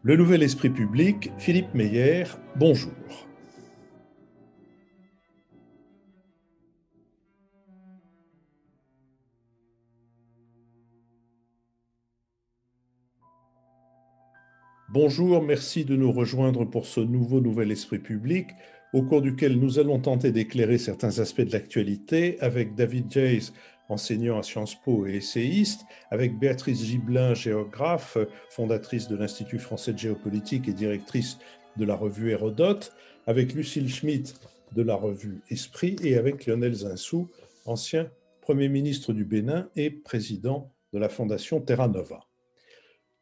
Le Nouvel Esprit Public, Philippe Meyer, bonjour. Bonjour, merci de nous rejoindre pour ce nouveau Nouvel Esprit Public, au cours duquel nous allons tenter d'éclairer certains aspects de l'actualité avec David Jays, enseignant à Sciences Po et essayiste, avec Béatrice Gibelin, géographe, fondatrice de l'Institut français de géopolitique et directrice de la revue Hérodote, avec Lucille Schmitt de la revue Esprit et avec Lionel Zinsou, ancien Premier ministre du Bénin et président de la Fondation Terra Nova.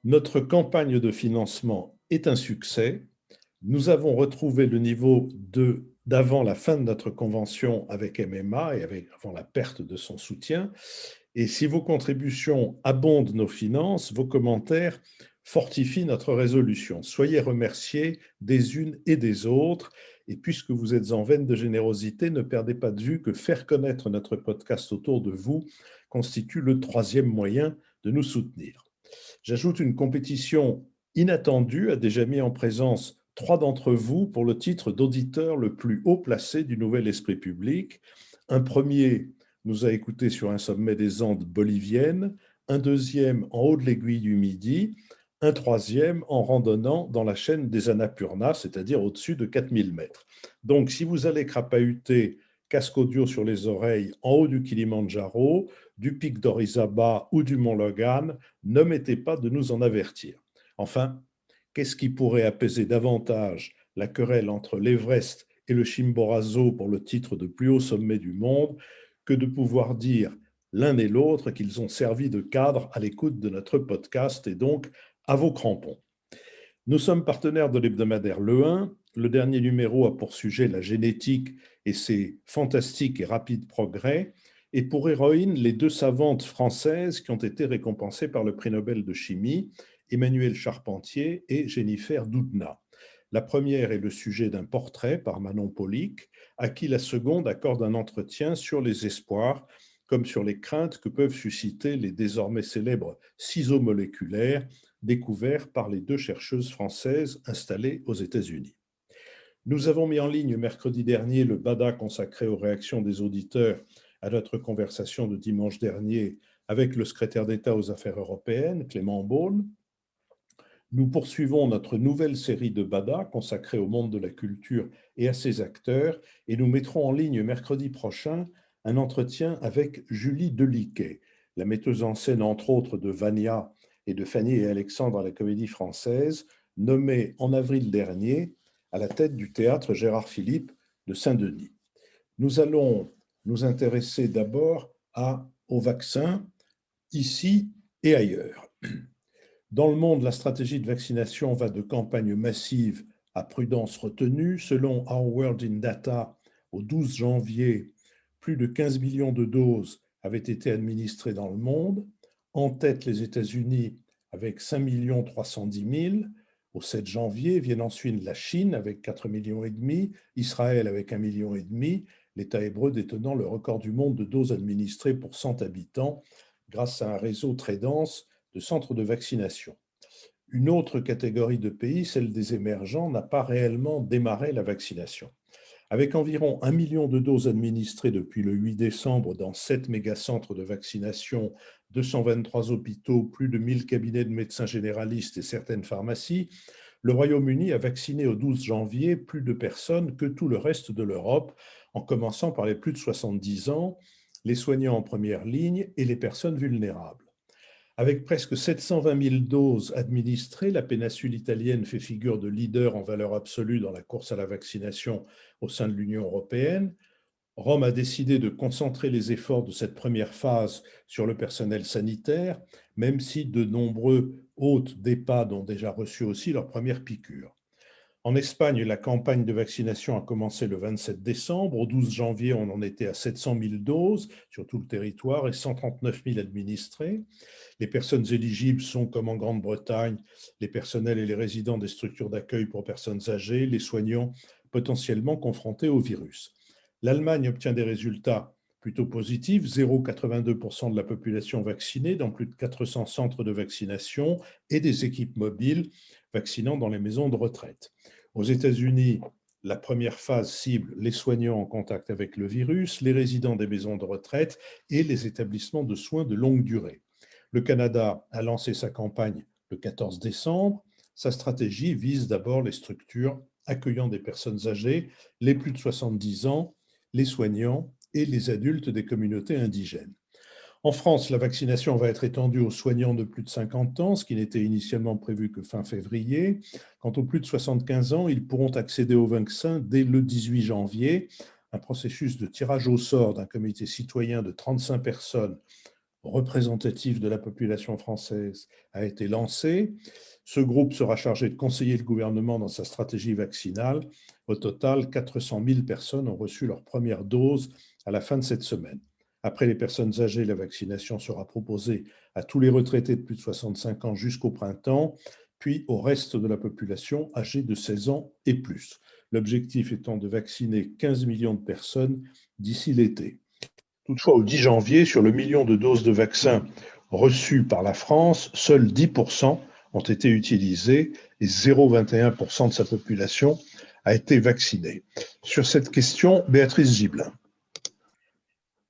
Notre campagne de financement est un succès. Nous avons retrouvé le niveau d'avant la fin de notre convention avec MMA et avant la perte de son soutien. Et si vos contributions abondent nos finances, vos commentaires fortifient notre résolution. Soyez remerciés des unes et des autres. Et puisque vous êtes en veine de générosité, ne perdez pas de vue que faire connaître notre podcast autour de vous constitue le troisième moyen de nous soutenir. J'ajoute une compétition inattendue a déjà mis en présence 3 d'entre vous pour le titre d'auditeur le plus haut placé du Nouvel Esprit Public. Un premier nous a écoutés sur un sommet des Andes boliviennes, un deuxième en haut de l'aiguille du Midi, un troisième en randonnant dans la chaîne des Annapurna, c'est-à-dire au-dessus de 4000 mètres. Donc, si vous allez crapahuter casque audio sur les oreilles en haut du Kilimandjaro, du pic d'Orizaba ou du mont Logan, n'omettez pas de nous en avertir. Enfin, qu'est-ce qui pourrait apaiser davantage la querelle entre l'Everest et le Chimborazo pour le titre de plus haut sommet du monde que de pouvoir dire l'un et l'autre qu'ils ont servi de cadre à l'écoute de notre podcast et donc à vos crampons. Nous sommes partenaires de l'hebdomadaire Le 1. Le dernier numéro a pour sujet la génétique et ses fantastiques et rapides progrès, et pour héroïne les 2 savantes françaises qui ont été récompensées par le prix Nobel de chimie, Emmanuelle Charpentier et Jennifer Doudna. La première est le sujet d'un portrait par Manon Polic, à qui la seconde accorde un entretien sur les espoirs, comme sur les craintes que peuvent susciter les désormais célèbres ciseaux moléculaires découverts par les 2 chercheuses françaises installées aux États-Unis. Nous avons mis en ligne mercredi dernier le BADA consacré aux réactions des auditeurs à notre conversation de dimanche dernier avec le secrétaire d'État aux Affaires européennes, Clément Beaune. Nous poursuivons notre nouvelle série de BADA consacrée au monde de la culture et à ses acteurs, et nous mettrons en ligne mercredi prochain un entretien avec Julie Deliquet, la metteuse en scène entre autres de Vania et de Fanny et Alexandre à la Comédie Française, nommée en avril dernier à la tête du théâtre Gérard Philipe de Saint-Denis. Nous allons nous intéresser d'abord aux vaccins, ici et ailleurs. Dans le monde, la stratégie de vaccination va de campagne massive à prudence retenue. Selon Our World in Data, au 12 janvier, plus de 15 millions de doses avaient été administrées dans le monde. En tête, les États-Unis avec 5 310 000. Au 7 janvier viennent ensuite la Chine avec 4,5 millions, Israël avec 1,5 million, l'État hébreu détenant le record du monde de doses administrées pour 100 habitants grâce à un réseau très dense de centres de vaccination. Une autre catégorie de pays, celle des émergents, n'a pas réellement démarré la vaccination. Avec environ 1 million de doses administrées depuis le 8 décembre dans 7 mégacentres de vaccination, 223 hôpitaux, plus de 1000 cabinets de médecins généralistes et certaines pharmacies, le Royaume-Uni a vacciné au 12 janvier plus de personnes que tout le reste de l'Europe, en commençant par les plus de 70 ans, les soignants en première ligne et les personnes vulnérables. Avec presque 720 000 doses administrées, la péninsule italienne fait figure de leader en valeur absolue dans la course à la vaccination au sein de l'Union européenne. Rome a décidé de concentrer les efforts de cette première phase sur le personnel sanitaire, même si de nombreux hôtes d'EHPAD ont déjà reçu aussi leur première piqûre. En Espagne, la campagne de vaccination a commencé le 27 décembre. Au 12 janvier, on en était à 700 000 doses sur tout le territoire et 139 000 administrées. Les personnes éligibles sont, comme en Grande-Bretagne, les personnels et les résidents des structures d'accueil pour personnes âgées, les soignants potentiellement confrontés au virus. L'Allemagne obtient des résultats plutôt positive, 0,82% de la population vaccinée dans plus de 400 centres de vaccination et des équipes mobiles vaccinant dans les maisons de retraite. Aux États-Unis, la première phase cible les soignants en contact avec le virus, les résidents des maisons de retraite et les établissements de soins de longue durée. Le Canada a lancé sa campagne le 14 décembre. Sa stratégie vise d'abord les structures accueillant des personnes âgées, les plus de 70 ans, les soignants et les adultes des communautés indigènes. En France, la vaccination va être étendue aux soignants de plus de 50 ans, ce qui n'était initialement prévu que fin février. Quant aux plus de 75 ans, ils pourront accéder au vaccin dès le 18 janvier. Un processus de tirage au sort d'un comité citoyen de 35 personnes représentatif de la population française a été lancé. Ce groupe sera chargé de conseiller le gouvernement dans sa stratégie vaccinale. Au total, 400 000 personnes ont reçu leur première dose à la fin de cette semaine. Après les personnes âgées, la vaccination sera proposée à tous les retraités de plus de 65 ans jusqu'au printemps, puis au reste de la population âgée de 16 ans et plus. L'objectif étant de vacciner 15 millions de personnes d'ici l'été. Toutefois, au 10 janvier, sur le million de doses de vaccins reçues par la France, seuls 10% ont été utilisés et 0,21% de sa population a été vaccinée. Sur cette question, Béatrice Gibelin.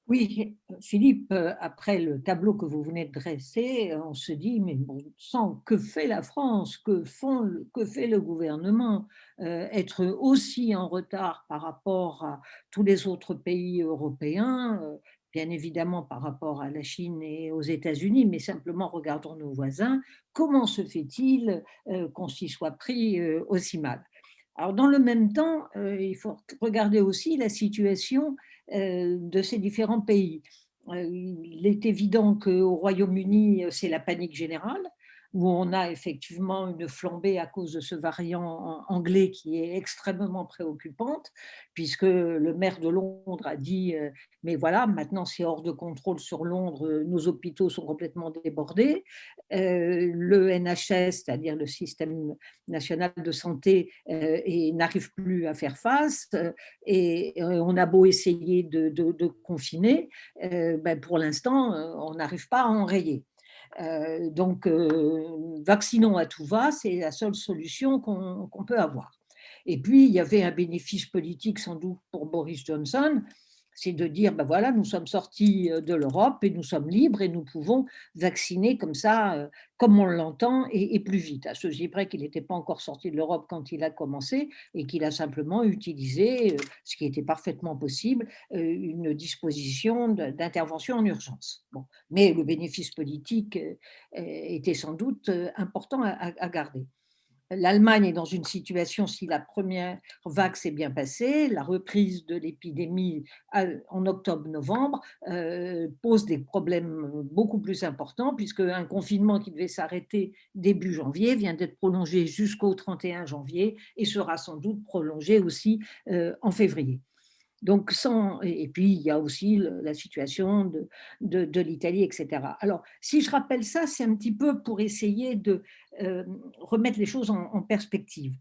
Oui, Philippe, après le tableau que vous venez de dresser, on se dit, mais bon sang, que fait la France? Que fait le gouvernement? Être aussi en retard par rapport à tous les autres pays européens, bien évidemment par rapport à la Chine et aux États-Unis, mais simplement regardons nos voisins. Comment se fait-il qu'on s'y soit pris aussi mal? Alors, dans le même temps, il faut regarder aussi la situation de ces différents pays. Il est évident qu'au Royaume-Uni, c'est la panique générale, où on a effectivement une flambée à cause de ce variant anglais qui est extrêmement préoccupante, puisque le maire de Londres a dit mais voilà, maintenant c'est hors de contrôle sur Londres, nos hôpitaux sont complètement débordés. Le NHS, c'est-à-dire le système national de santé, n'arrive plus à faire face, et on a beau essayer de confiner, pour l'instant, on n'arrive pas à enrayer. Donc, vaccinons à tout va, c'est la seule solution qu'on peut avoir. Et puis, il y avait un bénéfice politique sans doute pour Boris Johnson, c'est de dire, ben voilà, nous sommes sortis de l'Europe et nous sommes libres et nous pouvons vacciner comme ça, comme on l'entend, et plus vite. À ceci près qu'il n'était pas encore sorti de l'Europe quand il a commencé et qu'il a simplement utilisé, ce qui était parfaitement possible, une disposition d'intervention en urgence. Bon. Mais le bénéfice politique était sans doute important à garder. L'Allemagne est dans une situation, si la première vague s'est bien passée, la reprise de l'épidémie en octobre-novembre pose des problèmes beaucoup plus importants, puisque un confinement qui devait s'arrêter début janvier vient d'être prolongé jusqu'au 31 janvier et sera sans doute prolongé aussi en février. Donc, et puis, il y a aussi la situation de l'Italie, etc. Alors, si je rappelle ça, c'est un petit peu pour essayer de remettre les choses en perspective.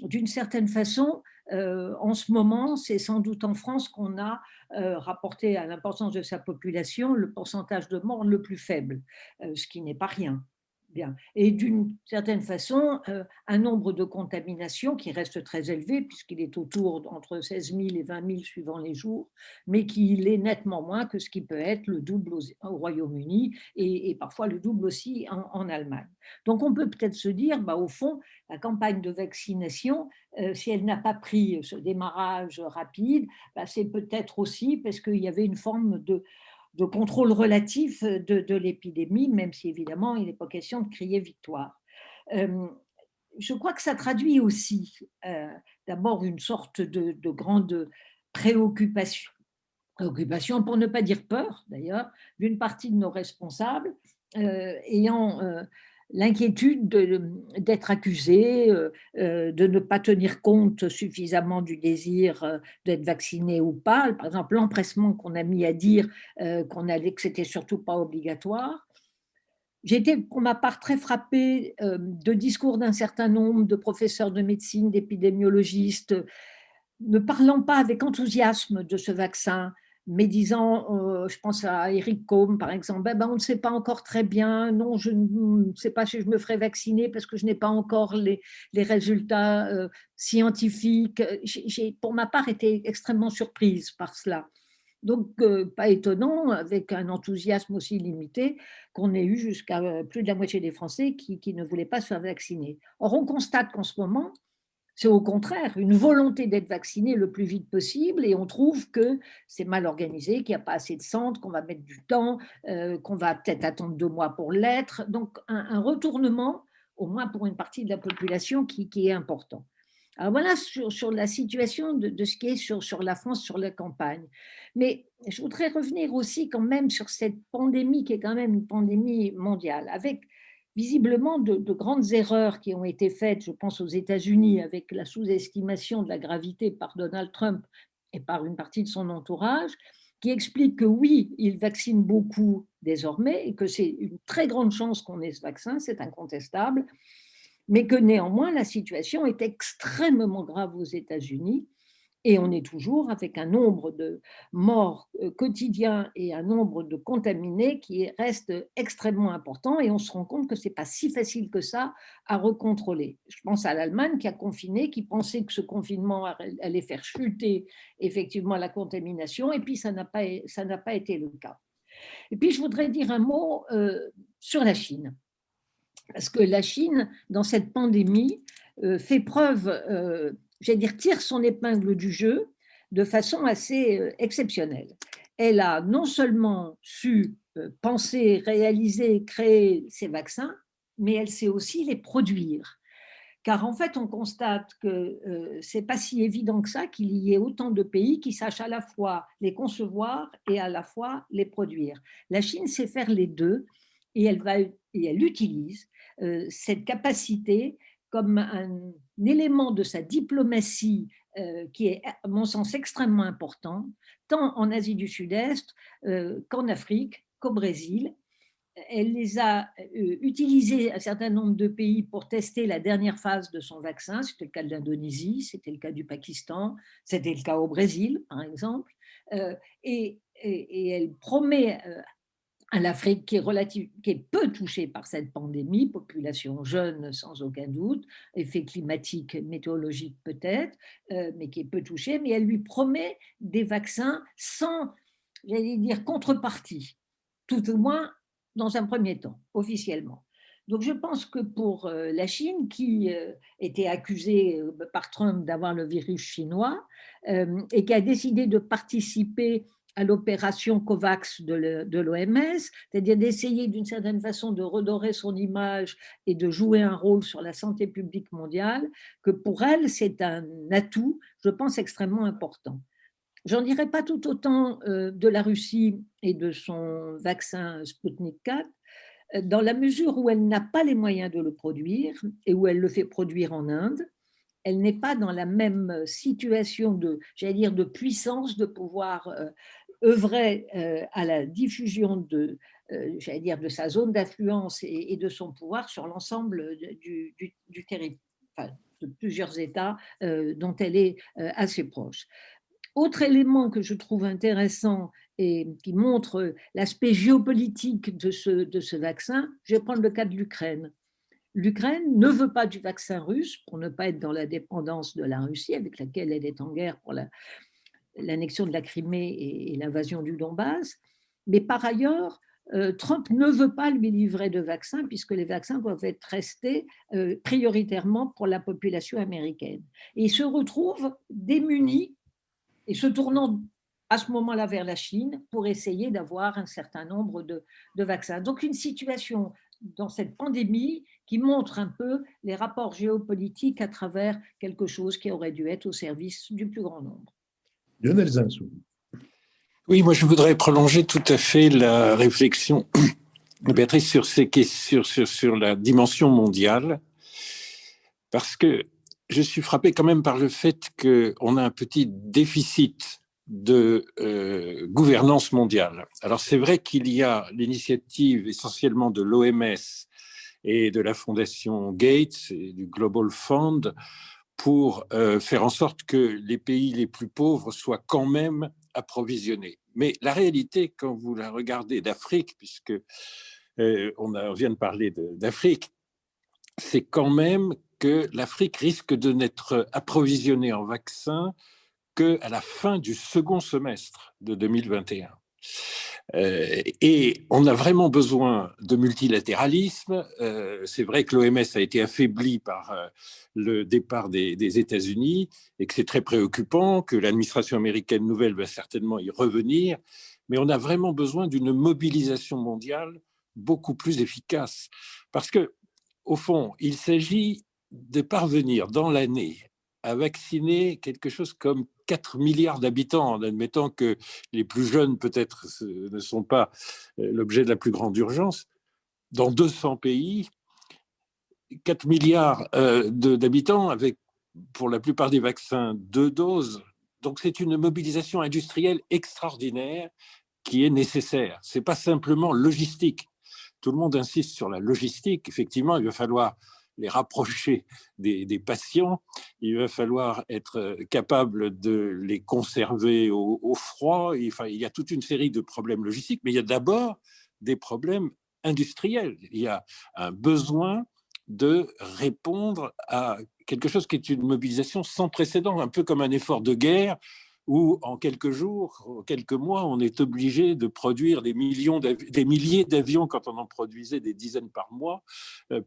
D'une certaine façon, en ce moment, c'est sans doute en France qu'on a rapporté à l'importance de sa population le pourcentage de morts le plus faible, ce qui n'est pas rien. Bien. Et d'une certaine façon, un nombre de contaminations qui reste très élevé, puisqu'il est autour entre 16 000 et 20 000 suivant les jours, mais qui est nettement moins que ce qui peut être le double au Royaume-Uni et parfois le double aussi en Allemagne. Donc on peut peut-être se dire, au fond, la campagne de vaccination, si elle n'a pas pris ce démarrage rapide, c'est peut-être aussi parce qu'il y avait une forme de contrôle relatif de l'épidémie, même si évidemment il n'est pas question de crier victoire. Je crois que ça traduit aussi d'abord une sorte de grande préoccupation, pour ne pas dire peur d'ailleurs, d'une partie de nos responsables ayant l'inquiétude d'être accusés, de ne pas tenir compte suffisamment du désir d'être vacciné ou pas. Par exemple, l'empressement qu'on a mis à dire que c'était surtout pas obligatoire. J'ai été, pour ma part, très frappée de discours d'un certain nombre de professeurs de médecine, d'épidémiologistes, ne parlant pas avec enthousiasme de ce vaccin, médisant, je pense à Eric Combe par exemple, on ne sait pas encore très bien, non, je ne sais pas si je me ferai vacciner parce que je n'ai pas encore les résultats scientifiques. J'ai, pour ma part, été extrêmement surprise par cela. Donc, pas étonnant, avec un enthousiasme aussi limité, qu'on ait eu jusqu'à plus de la moitié des Français qui ne voulaient pas se faire vacciner. Or, on constate qu'en ce moment, c'est au contraire une volonté d'être vacciné le plus vite possible et on trouve que c'est mal organisé, qu'il n'y a pas assez de centres, qu'on va mettre du temps, qu'on va peut-être attendre 2 mois pour l'être. Donc un retournement, au moins pour une partie de la population, qui est important. Alors voilà sur la situation de ce qui est sur la France, sur la campagne. Mais je voudrais revenir aussi quand même sur cette pandémie qui est quand même une pandémie mondiale, avec visiblement de grandes erreurs qui ont été faites, je pense aux États-Unis, avec la sous-estimation de la gravité par Donald Trump et par une partie de son entourage, qui explique que oui, il vaccine beaucoup désormais et que c'est une très grande chance qu'on ait ce vaccin, c'est incontestable, mais que néanmoins la situation est extrêmement grave aux États-Unis. Et on est toujours avec un nombre de morts quotidiens et un nombre de contaminés qui reste extrêmement important. Et on se rend compte que ce n'est pas si facile que ça à recontrôler. Je pense à l'Allemagne qui a confiné, qui pensait que ce confinement allait faire chuter effectivement la contamination. Et puis, ça n'a pas été le cas. Et puis, je voudrais dire un mot sur la Chine. Parce que la Chine, dans cette pandémie, fait preuve, j'allais dire, tire son épingle du jeu de façon assez exceptionnelle. Elle a non seulement su penser, réaliser, créer ces vaccins, mais elle sait aussi les produire. Car en fait, on constate que ce n'est pas si évident que ça qu'il y ait autant de pays qui sachent à la fois les concevoir et à la fois les produire. La Chine sait faire les deux et elle utilise cette capacité comme un élément de sa diplomatie qui est, à mon sens, extrêmement important, tant en Asie du Sud-Est qu'en Afrique, qu'au Brésil. Elle les a utilisés un certain nombre de pays pour tester la dernière phase de son vaccin. C'était le cas de l'Indonésie, c'était le cas du Pakistan, c'était le cas au Brésil, par exemple. Et elle promet à l'Afrique qui est peu touchée par cette pandémie, population jeune sans aucun doute, effet climatique, météorologique peut-être, mais qui est peu touchée, mais elle lui promet des vaccins sans, j'allais dire, contrepartie, tout au moins dans un premier temps, officiellement. Donc je pense que pour la Chine, qui était accusée par Trump d'avoir le virus chinois et qui a décidé de participer à l'opération COVAX de l'OMS, c'est-à-dire d'essayer d'une certaine façon de redorer son image et de jouer un rôle sur la santé publique mondiale, que pour elle, c'est un atout, je pense, extrêmement important. J'en dirais pas tout autant de la Russie et de son vaccin Sputnik 4, dans la mesure où elle n'a pas les moyens de le produire et où elle le fait produire en Inde. Elle n'est pas dans la même situation de, j'allais dire, de puissance de pouvoir œuvrer à la diffusion j'allais dire, de sa zone d'influence et de son pouvoir sur l'ensemble du territoire, enfin, de plusieurs États dont elle est assez proche. Autre élément que je trouve intéressant et qui montre l'aspect géopolitique de ce vaccin, je vais prendre le cas de l'Ukraine. L'Ukraine ne veut pas du vaccin russe pour ne pas être dans la dépendance de la Russie, avec laquelle elle est en guerre pour l'annexion de la Crimée et l'invasion du Donbass. Mais par ailleurs, Trump ne veut pas lui livrer de vaccins, puisque les vaccins doivent être restés prioritairement pour la population américaine. Et il se retrouve démuni et se tournant à ce moment-là vers la Chine pour essayer d'avoir un certain nombre de vaccins. Donc une situation dans cette pandémie qui montre un peu les rapports géopolitiques à travers quelque chose qui aurait dû être au service du plus grand nombre. Lionel Zinsou. Oui, moi je voudrais prolonger tout à fait la réflexion de Béatrice sur la dimension mondiale, parce que je suis frappé quand même par le fait qu'on a un petit déficit de gouvernance mondiale. Alors c'est vrai qu'il y a l'initiative essentiellement de l'OMS et de la fondation Gates et du Global Fund pour faire en sorte que les pays les plus pauvres soient quand même approvisionner. Mais la réalité, quand vous la regardez d'Afrique, puisque on vient de parler d'Afrique, c'est quand même que l'Afrique risque de n'être approvisionnée en vaccins qu'à la fin du second semestre de 2021. Et on a vraiment besoin de multilatéralisme. C'est vrai que l'OMS a été affaiblie par le départ des États-Unis et que c'est très préoccupant, que l'administration américaine nouvelle va certainement y revenir. Mais on a vraiment besoin d'une mobilisation mondiale beaucoup plus efficace. Parce que, au fond, il s'agit de parvenir dans l'année à vacciner quelque chose comme 4 milliards d'habitants, en admettant que les plus jeunes peut-être ne sont pas l'objet de la plus grande urgence. Dans 200 pays, 4 milliards d'habitants avec, pour la plupart des vaccins, 2 doses. Donc c'est une mobilisation industrielle extraordinaire qui est nécessaire. Ce n'est pas simplement logistique. Tout le monde insiste sur la logistique. Effectivement, il va falloir les rapprocher des patients. Il va falloir être capable de les conserver au froid. Enfin, il y a toute une série de problèmes logistiques, mais il y a d'abord des problèmes industriels. Il y a un besoin de répondre à quelque chose qui est une mobilisation sans précédent, un peu comme un effort de guerre où en quelques jours, en quelques mois, on est obligé de produire des milliers d'avions quand on en produisait des dizaines par mois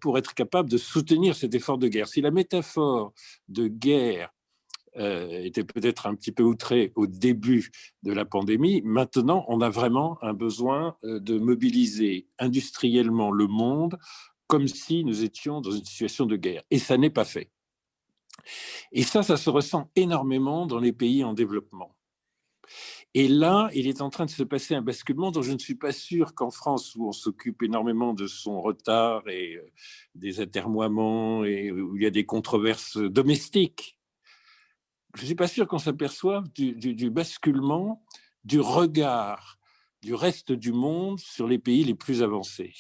pour être capable de soutenir cet effort de guerre. Si la métaphore de guerre était peut-être un petit peu outrée au début de la pandémie, maintenant, on a vraiment un besoin de mobiliser industriellement le monde comme si nous étions dans une situation de guerre. Et ça n'est pas fait. Et ça se ressent énormément dans les pays en développement. Et là, il est en train de se passer un basculement dont je ne suis pas sûr qu'en France, où on s'occupe énormément de son retard et des atermoiements et où il y a des controverses domestiques, je ne suis pas sûr qu'on s'aperçoive du basculement du regard du reste du monde sur les pays les plus avancés.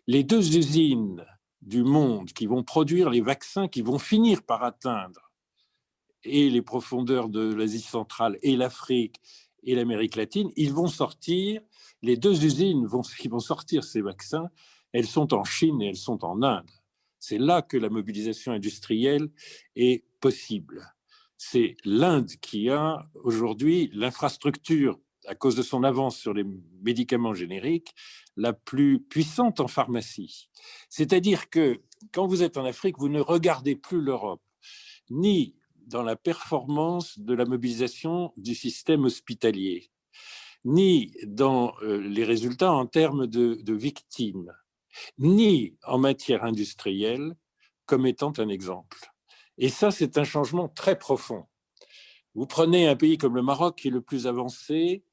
Les 2 usines du monde qui vont produire les vaccins qui vont finir par atteindre et les profondeurs de l'Asie centrale et l'Afrique et l'Amérique latine, ils vont sortir, les 2 usines qui vont sortir ces vaccins, elles sont en Chine et elles sont en Inde. C'est là que la mobilisation industrielle est possible. C'est l'Inde qui a aujourd'hui l'infrastructure, à cause de son avance sur les médicaments génériques, la plus puissante en pharmacie. C'est-à-dire que quand vous êtes en Afrique, vous ne regardez plus l'Europe, ni dans la performance de la mobilisation du système hospitalier, ni dans les résultats en termes de victimes, ni en matière industrielle, comme étant un exemple. Et ça, c'est un changement très profond. Vous prenez un pays comme le Maroc, qui est le plus avancé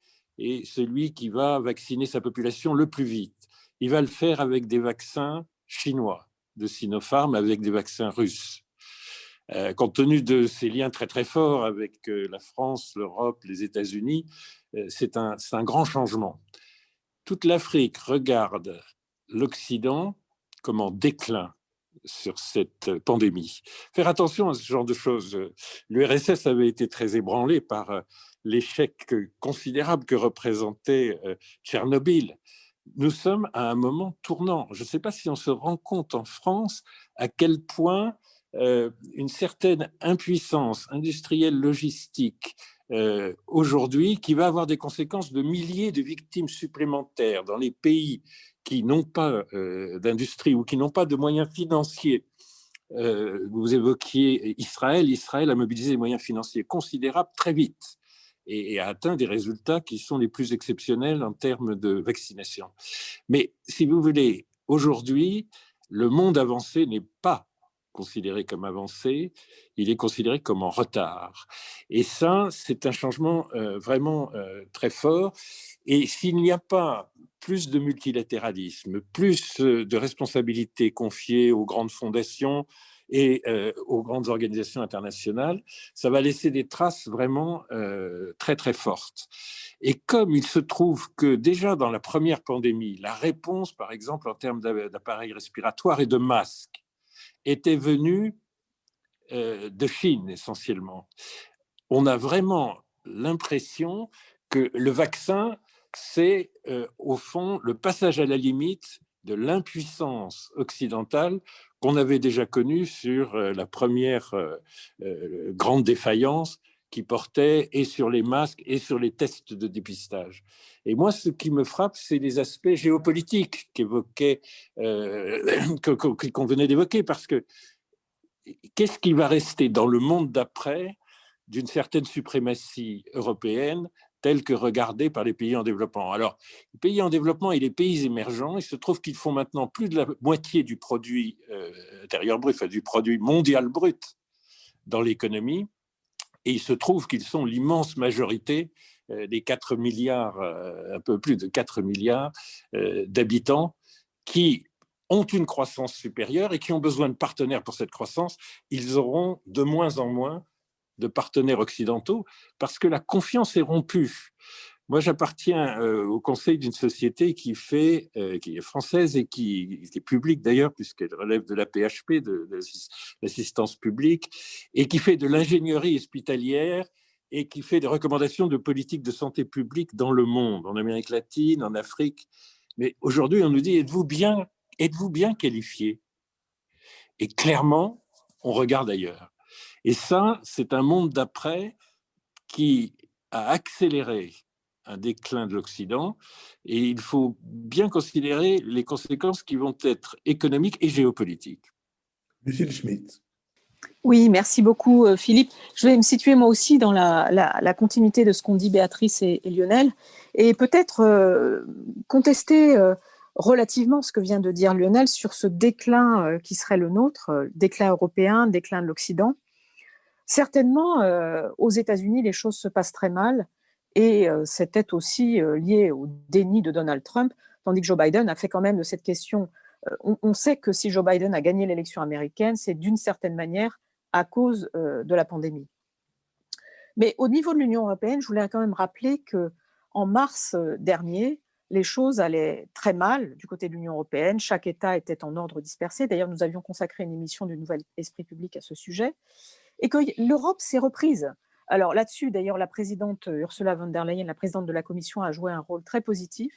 et celui qui va vacciner sa population le plus vite. Il va le faire avec des vaccins chinois, de Sinopharm, avec des vaccins russes. Compte tenu de ces liens très très forts avec la France, l'Europe, les États-Unis, c'est un grand changement. Toute l'Afrique regarde l'Occident comme en déclin sur cette pandémie. Faire attention à ce genre de choses. L'URSS avait été très ébranlé par l'échec considérable que représentait Tchernobyl. Nous sommes à un moment tournant. Je ne sais pas si on se rend compte en France à quel point une certaine impuissance industrielle logistique aujourd'hui, qui va avoir des conséquences de milliers de victimes supplémentaires dans les pays qui n'ont pas d'industrie ou qui n'ont pas de moyens financiers. Vous évoquiez Israël. Israël a mobilisé des moyens financiers considérables très vite et a atteint des résultats qui sont les plus exceptionnels en termes de vaccination. Mais si vous voulez, aujourd'hui, le monde avancé n'est pas considéré comme avancé, il est considéré comme en retard. Et ça, c'est un changement vraiment très fort. Et s'il n'y a pas plus de multilatéralisme, plus de responsabilités confiées aux grandes fondations et aux grandes organisations internationales, ça va laisser des traces vraiment très, très fortes. Et comme il se trouve que déjà dans la première pandémie, la réponse, par exemple, en termes d'appareils respiratoires et de masques, était venue de Chine essentiellement, on a vraiment l'impression que le vaccin, c'est au fond le passage à la limite de l'impuissance occidentale qu'on avait déjà connue sur la première grande défaillance qui portait et sur les masques et sur les tests de dépistage. Et moi, ce qui me frappe, c'est les aspects géopolitiques qu'on venait d'évoquer, parce que qu'est-ce qui va rester dans le monde d'après d'une certaine suprématie européenne telle que regardée par les pays en développement? Alors, les pays en développement et les pays émergents, il se trouve qu'ils font maintenant plus de la moitié du produit intérieur brut, enfin, du produit mondial brut dans l'économie, et il se trouve qu'ils sont l'immense majorité des 4 milliards, un peu plus de 4 milliards d'habitants qui ont une croissance supérieure et qui ont besoin de partenaires pour cette croissance. Ils auront de moins en moins de partenaires occidentaux parce que la confiance est rompue. Moi, j'appartiens au conseil d'une société qui est française et qui est publique d'ailleurs, puisqu'elle relève de la PHP, de l'assistance publique, et qui fait de l'ingénierie hospitalière et qui fait des recommandations de politique de santé publique dans le monde, en Amérique latine, en Afrique. Mais aujourd'hui, on nous dit, êtes-vous bien qualifié? Et clairement, on regarde ailleurs. Et ça, c'est un monde d'après qui a accéléré un déclin de l'Occident, et il faut bien considérer les conséquences qui vont être économiques et géopolitiques. Lucille Schmitt. Oui, merci beaucoup Philippe. Je vais me situer moi aussi dans la continuité de ce qu'ont dit Béatrice et Lionel, et peut-être contester relativement ce que vient de dire Lionel sur ce déclin qui serait le nôtre, déclin européen, déclin de l'Occident. Certainement, aux États-Unis, les choses se passent très mal, et c'était aussi lié au déni de Donald Trump, tandis que Joe Biden a fait quand même de cette question. On sait que si Joe Biden a gagné l'élection américaine, c'est d'une certaine manière à cause de la pandémie. Mais au niveau de l'Union européenne, je voulais quand même rappeler qu'en mars dernier, les choses allaient très mal du côté de l'Union européenne. Chaque État était en ordre dispersé. D'ailleurs, nous avions consacré une émission du Nouvel Esprit Public à ce sujet. Et que l'Europe s'est reprise. Alors là-dessus, d'ailleurs, la présidente Ursula von der Leyen, la présidente de la Commission, a joué un rôle très positif.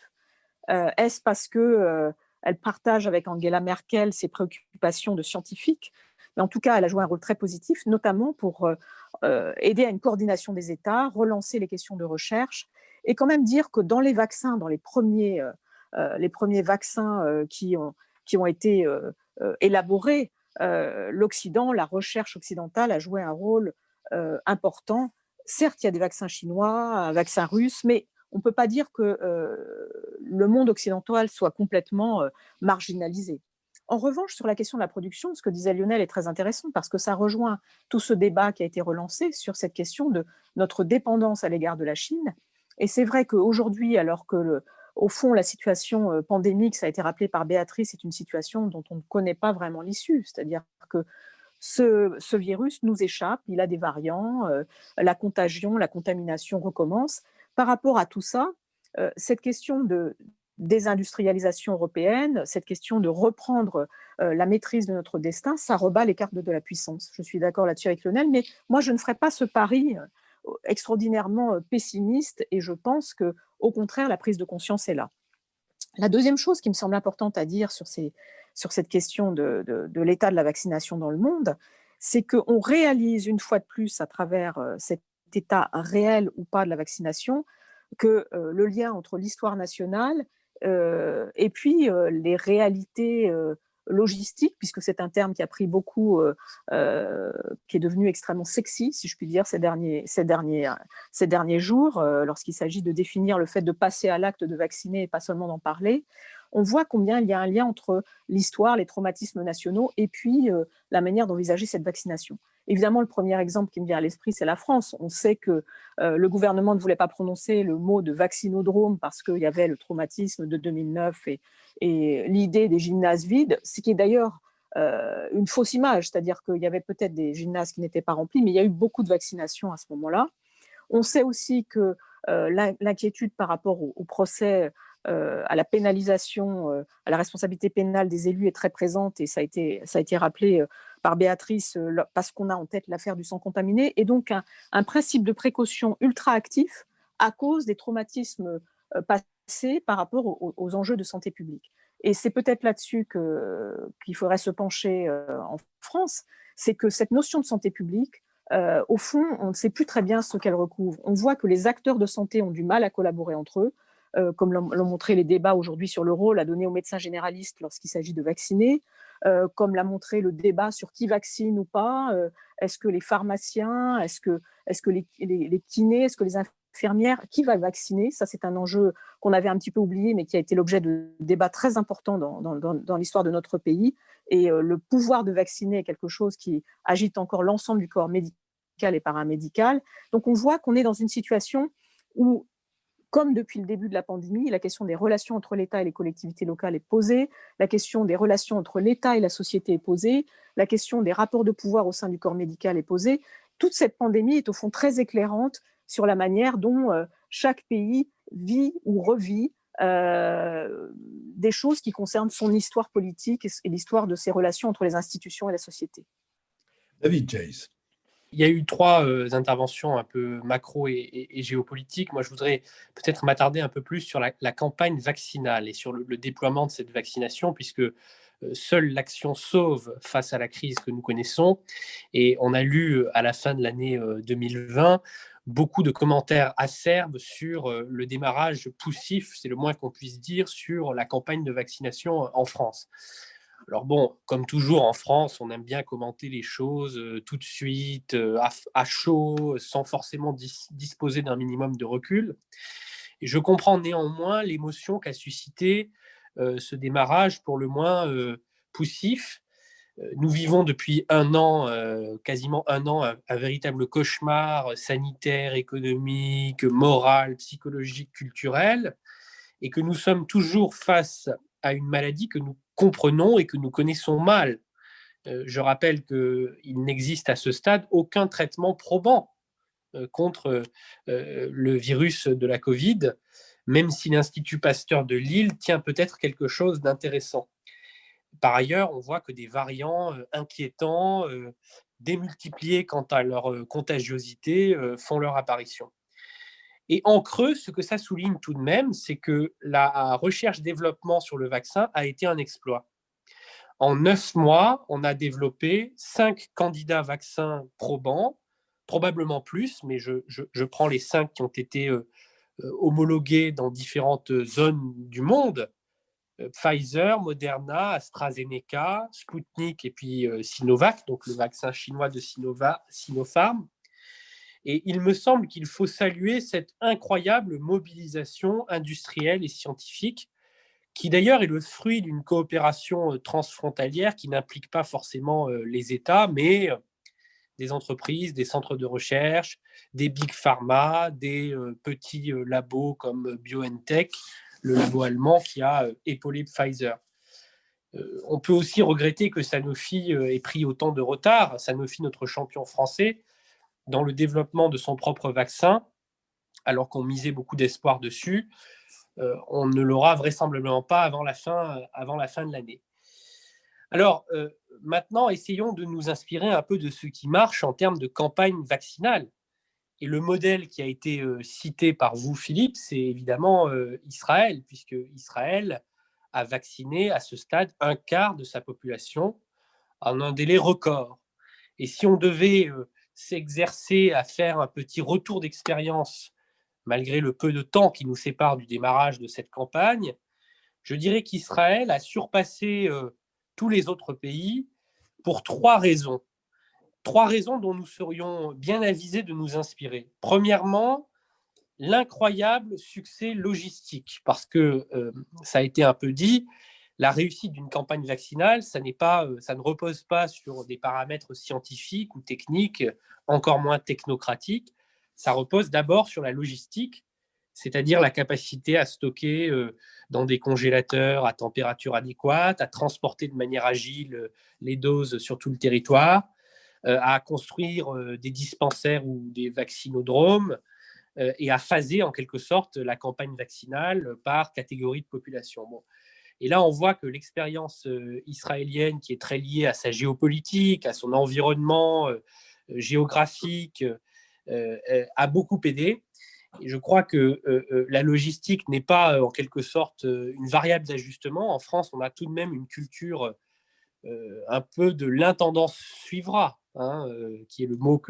Est-ce parce qu'elle partage avec Angela Merkel ses préoccupations de scientifique? Mais en tout cas, elle a joué un rôle très positif, notamment pour aider à une coordination des États, relancer les questions de recherche, et quand même dire que dans les vaccins, dans les premiers vaccins qui ont été élaborés, l'Occident, la recherche occidentale a joué un rôle important. Certes, il y a des vaccins chinois, un vaccin russe, mais on ne peut pas dire que le monde occidental soit complètement marginalisé. En revanche, sur la question de la production, ce que disait Lionel est très intéressant parce que ça rejoint tout ce débat qui a été relancé sur cette question de notre dépendance à l'égard de la Chine. Et c'est vrai qu'aujourd'hui, alors que au fond, la situation pandémique, ça a été rappelé par Béatrice, est une situation dont on ne connaît pas vraiment l'issue. C'est-à-dire que ce virus nous échappe, il a des variants, la contagion, la contamination recommence. Par rapport à tout ça, cette question de désindustrialisation européenne, cette question de reprendre la maîtrise de notre destin, ça rebat les cartes de la puissance. Je suis d'accord là-dessus avec Lionel, mais moi, je ne ferai pas ce pari extraordinairement pessimiste, et je pense qu'au contraire, la prise de conscience est là. La deuxième chose qui me semble importante à dire sur cette question de l'état de la vaccination dans le monde, c'est qu'on réalise une fois de plus à travers cet état réel ou pas de la vaccination que le lien entre l'histoire nationale et puis les réalités logistiques, puisque c'est un terme qui a pris beaucoup, qui est devenu extrêmement sexy, si je puis dire, ces derniers jours, lorsqu'il s'agit de définir le fait de passer à l'acte de vacciner et pas seulement d'en parler. On voit combien il y a un lien entre l'histoire, les traumatismes nationaux et puis la manière d'envisager cette vaccination. Évidemment, le premier exemple qui me vient à l'esprit, c'est la France. On sait que le gouvernement ne voulait pas prononcer le mot de vaccinodrome parce qu'il y avait le traumatisme de 2009 et l'idée des gymnases vides, ce qui est d'ailleurs une fausse image, c'est-à-dire qu'il y avait peut-être des gymnases qui n'étaient pas remplis, mais il y a eu beaucoup de vaccinations à ce moment-là. On sait aussi que l'inquiétude par rapport au procès, à la pénalisation, à la responsabilité pénale des élus est très présente, et ça a été rappelé par Béatrice parce qu'on a en tête l'affaire du sang contaminé, et donc un principe de précaution ultra actif à cause des traumatismes passés par rapport aux enjeux de santé publique. Et c'est peut-être là-dessus qu'il faudrait se pencher en France, c'est que cette notion de santé publique, au fond, on ne sait plus très bien ce qu'elle recouvre. On voit que les acteurs de santé ont du mal à collaborer entre eux, comme l'ont montré les débats aujourd'hui sur le rôle à donner aux médecins généralistes lorsqu'il s'agit de vacciner, comme l'a montré le débat sur qui vaccine ou pas, est-ce que les pharmaciens, est-ce que les kinés, est-ce que les infirmières, qui va vacciner? Ça, c'est un enjeu qu'on avait un petit peu oublié, mais qui a été l'objet de débats très importants dans l'histoire de notre pays. Et le pouvoir de vacciner est quelque chose qui agite encore l'ensemble du corps médical et paramédical. Donc, on voit qu'on est dans une situation où, comme depuis le début de la pandémie, la question des relations entre l'État et les collectivités locales est posée, la question des relations entre l'État et la société est posée, la question des rapports de pouvoir au sein du corps médical est posée. Toute cette pandémie est au fond très éclairante sur la manière dont chaque pays vit ou revit des choses qui concernent son histoire politique et l'histoire de ses relations entre les institutions et la société. David Jays. Il y a eu 3 interventions un peu macro et géopolitiques. Moi, je voudrais peut-être m'attarder un peu plus sur la campagne vaccinale et sur le déploiement de cette vaccination, puisque seule l'action sauve face à la crise que nous connaissons. Et on a lu à la fin de l'année 2020 beaucoup de commentaires acerbes sur le démarrage poussif, c'est le moins qu'on puisse dire, sur la campagne de vaccination en France. Alors bon, comme toujours en France, on aime bien commenter les choses tout de suite, à chaud, sans forcément disposer d'un minimum de recul. Et je comprends néanmoins l'émotion qu'a suscité ce démarrage pour le moins poussif. Nous vivons depuis un an, quasiment un an, un véritable cauchemar sanitaire, économique, moral, psychologique, culturel, et que nous sommes toujours face à une maladie que nous comprenons et que nous connaissons mal. Je rappelle qu'il n'existe à ce stade aucun traitement probant contre le virus de la Covid, même si l'Institut Pasteur de Lille tient peut-être quelque chose d'intéressant. Par ailleurs, on voit que des variants inquiétants, démultipliés quant à leur contagiosité, font leur apparition. Et en creux, ce que ça souligne tout de même, c'est que la recherche-développement sur le vaccin a été un exploit. En 9 mois, on a développé 5 candidats vaccins probants, probablement plus, mais je prends les 5 qui ont été homologués dans différentes zones du monde. Pfizer, Moderna, AstraZeneca, Sputnik et puis Sinovac, donc le vaccin chinois de Sinopharm. Et il me semble qu'il faut saluer cette incroyable mobilisation industrielle et scientifique, qui d'ailleurs est le fruit d'une coopération transfrontalière qui n'implique pas forcément les États, mais des entreprises, des centres de recherche, des big pharma, des petits labos comme BioNTech, le labo allemand qui a épaulé Pfizer. On peut aussi regretter que Sanofi ait pris autant de retard. Sanofi, notre champion français, dans le développement de son propre vaccin, alors qu'on misait beaucoup d'espoir dessus, on ne l'aura vraisemblablement pas avant la fin de l'année. Alors, maintenant, essayons de nous inspirer un peu de ce qui marche en termes de campagne vaccinale. Et le modèle qui a été cité par vous, Philippe, c'est évidemment Israël, puisque Israël a vacciné à ce stade 1/4 de sa population en un délai record. Et si on devait s'exercer à faire un petit retour d'expérience, malgré le peu de temps qui nous sépare du démarrage de cette campagne, je dirais qu'Israël a surpassé tous les autres pays pour 3 raisons. 3 raisons dont nous serions bien avisés de nous inspirer. Premièrement, l'incroyable succès logistique, parce que ça a été un peu dit, la réussite d'une campagne vaccinale, ça ne repose pas sur des paramètres scientifiques ou techniques, encore moins technocratiques. Ça repose d'abord sur la logistique, c'est-à-dire la capacité à stocker dans des congélateurs à température adéquate, à transporter de manière agile les doses sur tout le territoire, à construire des dispensaires ou des vaccinodromes et à phaser en quelque sorte la campagne vaccinale par catégorie de population. Bon. Et là, on voit que l'expérience israélienne, qui est très liée à sa géopolitique, à son environnement géographique, a beaucoup aidé. Et je crois que la logistique n'est pas en quelque sorte une variable d'ajustement. En France, on a tout de même une culture un peu de l'intendance suivra, hein, qui est le mot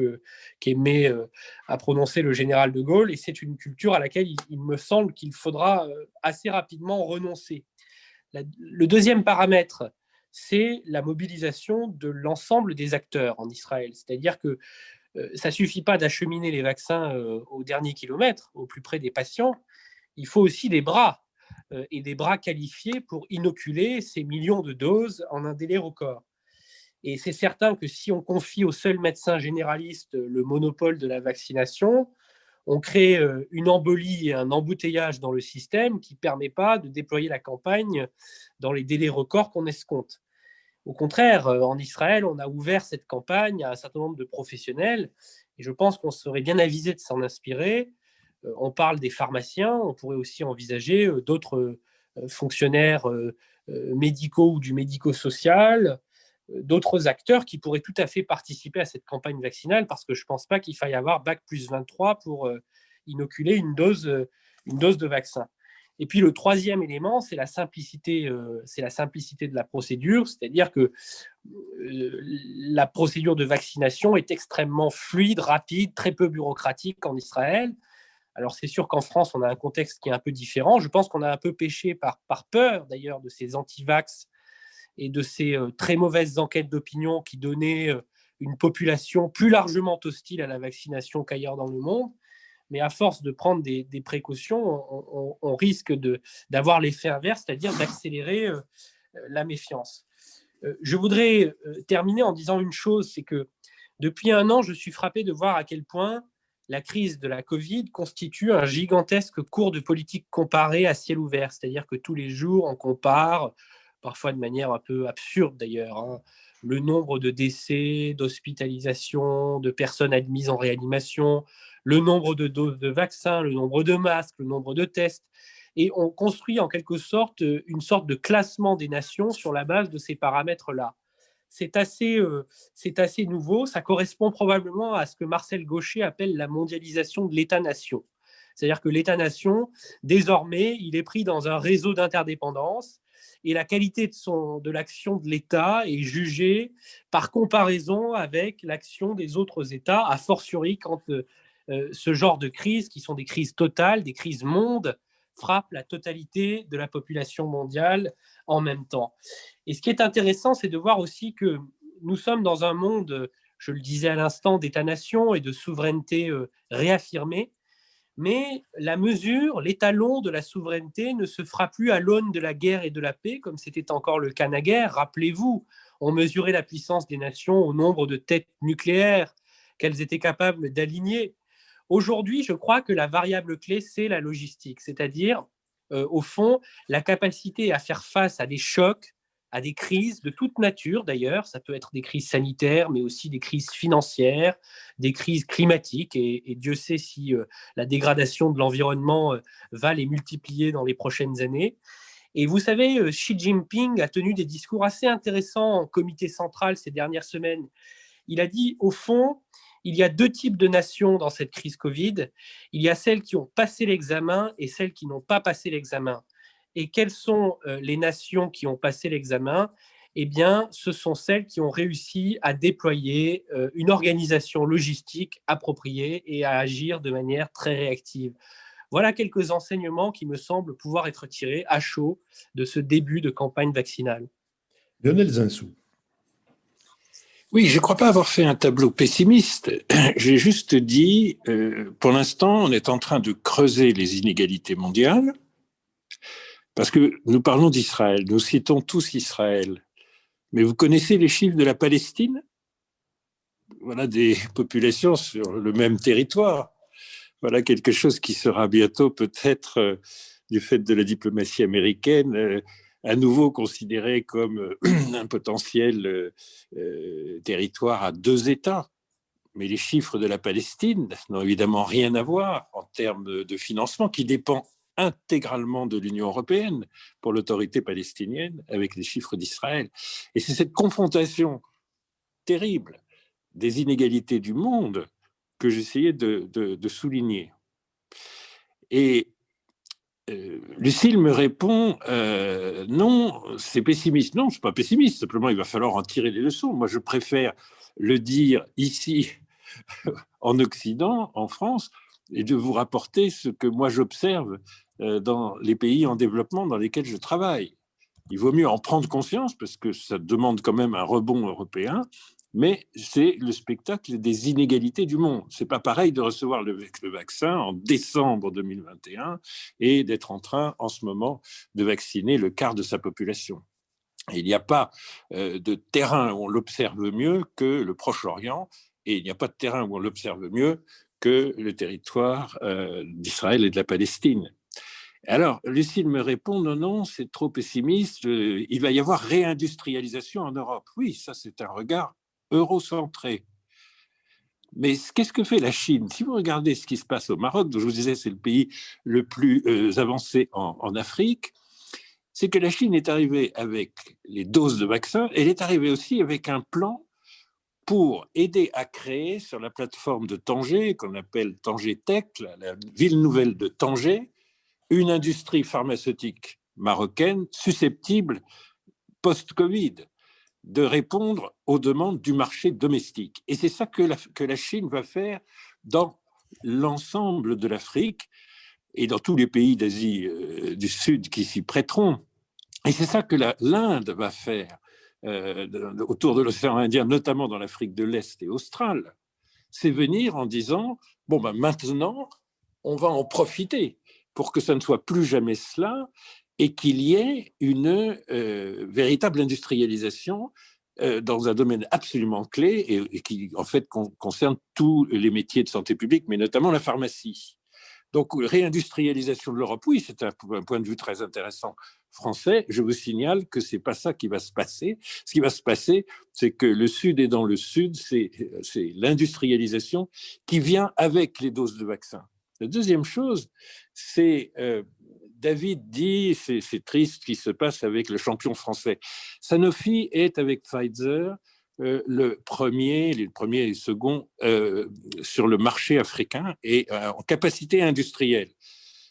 qu'aimait à prononcer le général de Gaulle. Et c'est une culture à laquelle il me semble qu'il faudra assez rapidement renoncer. Le deuxième paramètre, c'est la mobilisation de l'ensemble des acteurs en Israël. C'est-à-dire que ça ne suffit pas d'acheminer les vaccins au dernier kilomètre, au plus près des patients. Il faut aussi des bras, et des bras qualifiés pour inoculer ces millions de doses en un délai record. Et c'est certain que si on confie aux seuls médecins généralistes le monopole de la vaccination, on crée une embolie et un embouteillage dans le système qui ne permet pas de déployer la campagne dans les délais records qu'on escompte. Au contraire, en Israël, on a ouvert cette campagne à un certain nombre de professionnels et je pense qu'on serait bien avisé de s'en inspirer. On parle des pharmaciens, on pourrait aussi envisager d'autres fonctionnaires médicaux ou du médico-social, d'autres acteurs qui pourraient tout à fait participer à cette campagne vaccinale parce que je ne pense pas qu'il faille avoir Bac plus 23 pour inoculer une dose de vaccin. Et puis le troisième élément, c'est la simplicité de la procédure, c'est-à-dire que la procédure de vaccination est extrêmement fluide, rapide, très peu bureaucratique en Israël. Alors c'est sûr qu'en France, on a un contexte qui est un peu différent. Je pense qu'on a un peu péché par peur d'ailleurs de ces anti-vax et de ces très mauvaises enquêtes d'opinion qui donnaient une population plus largement hostile à la vaccination qu'ailleurs dans le monde. Mais à force de prendre des précautions, on risque d'avoir l'effet inverse, c'est-à-dire d'accélérer la méfiance. Je voudrais terminer en disant une chose, c'est que depuis un an, je suis frappé de voir à quel point la crise de la Covid constitue un gigantesque cours de politique comparée à ciel ouvert, c'est-à-dire que tous les jours, on compare, parfois de manière un peu absurde d'ailleurs, hein, le nombre de décès, d'hospitalisations, de personnes admises en réanimation, le nombre de doses de vaccins, le nombre de masques, le nombre de tests. Et on construit en quelque sorte une sorte de classement des nations sur la base de ces paramètres-là. C'est assez nouveau. Ça correspond probablement à ce que Marcel Gauchet appelle la mondialisation de l'État-nation. C'est-à-dire que l'État-nation, désormais, il est pris dans un réseau d'interdépendance et la qualité de l'action de l'État est jugée par comparaison avec l'action des autres États, a fortiori quand ce genre de crises, qui sont des crises totales, des crises mondes, frappent la totalité de la population mondiale en même temps. Et ce qui est intéressant, c'est de voir aussi que nous sommes dans un monde, je le disais à l'instant, d'État-nation et de souveraineté réaffirmée, mais la mesure, l'étalon de la souveraineté ne se fera plus à l'aune de la guerre et de la paix, comme c'était encore le cas naguère. Rappelez-vous, on mesurait la puissance des nations au nombre de têtes nucléaires qu'elles étaient capables d'aligner. Aujourd'hui, je crois que la variable clé, c'est la logistique, c'est-à-dire, au fond, la capacité à faire face à des chocs, à des crises de toute nature d'ailleurs. Ça peut être des crises sanitaires, mais aussi des crises financières, des crises climatiques, et Dieu sait si la dégradation de l'environnement va les multiplier dans les prochaines années. Et vous savez, Xi Jinping a tenu des discours assez intéressants en comité central ces dernières semaines. Il a dit, au fond, il y a deux types de nations dans cette crise Covid. Il y a celles qui ont passé l'examen et celles qui n'ont pas passé l'examen. Et quelles sont les nations qui ont passé l'examen ? Eh bien, ce sont celles qui ont réussi à déployer une organisation logistique appropriée et à agir de manière très réactive. Voilà quelques enseignements qui me semblent pouvoir être tirés à chaud de ce début de campagne vaccinale. Lionel Zinsou. Oui, je ne crois pas avoir fait un tableau pessimiste. J'ai juste dit, pour l'instant, on est en train de creuser les inégalités mondiales, parce que nous parlons d'Israël, nous citons tous Israël. Mais vous connaissez les chiffres de la Palestine ? Voilà des populations sur le même territoire. Voilà quelque chose qui sera bientôt peut-être, du fait de la diplomatie américaine, à nouveau considéré comme un potentiel territoire à deux États. Mais les chiffres de la Palestine n'ont évidemment rien à voir en termes de financement qui dépend intégralement de l'Union européenne pour l'autorité palestinienne avec les chiffres d'Israël. Et c'est cette confrontation terrible des inégalités du monde que j'essayais de souligner. Et Lucile me répond non, c'est pessimiste. Non, je ne suis pas pessimiste, simplement il va falloir en tirer les leçons. Moi, je préfère le dire ici, en Occident, en France, et de vous rapporter ce que moi j'observe dans les pays en développement dans lesquels je travaille. Il vaut mieux en prendre conscience parce que ça demande quand même un rebond européen, mais c'est le spectacle des inégalités du monde. C'est pas pareil de recevoir le vaccin en décembre 2021 et d'être en train en ce moment de vacciner le quart de sa population. Et il n'y a pas de terrain où on l'observe mieux que le Proche-Orient, et il n'y a pas de terrain où on l'observe mieux que le territoire d'Israël et de la Palestine. Alors, Lucille me répond, non, non, c'est trop pessimiste, il va y avoir réindustrialisation en Europe. Oui, ça c'est un regard eurocentré. Mais qu'est-ce que fait la Chine? Si vous regardez ce qui se passe au Maroc, dont je vous disais c'est le pays le plus avancé en Afrique, c'est que la Chine est arrivée avec les doses de vaccins, elle est arrivée aussi avec un plan pour aider à créer sur la plateforme de Tanger, qu'on appelle Tanger Tech, la ville nouvelle de Tanger, une industrie pharmaceutique marocaine susceptible, post-Covid, de répondre aux demandes du marché domestique. Et c'est ça que la Chine va faire dans l'ensemble de l'Afrique et dans tous les pays d'Asie du Sud qui s'y prêteront. Et c'est ça que l'Inde va faire autour de l'océan Indien, notamment dans l'Afrique de l'Est et australe. C'est venir en disant, bon, ben maintenant, on va en profiter pour que ça ne soit plus jamais cela et qu'il y ait une véritable industrialisation dans un domaine absolument clé et qui, en fait, concerne tous les métiers de santé publique, mais notamment la pharmacie. Donc, réindustrialisation de l'Europe, oui, c'est un point de vue très intéressant français. Je vous signale que ce n'est pas ça qui va se passer. Ce qui va se passer, c'est que le Sud est dans le Sud, c'est l'industrialisation qui vient avec les doses de vaccins. La deuxième chose, c'est, David dit, c'est triste ce qui se passe avec le champion français. Sanofi est avec Pfizer le premier et le second sur le marché africain et en capacité industrielle.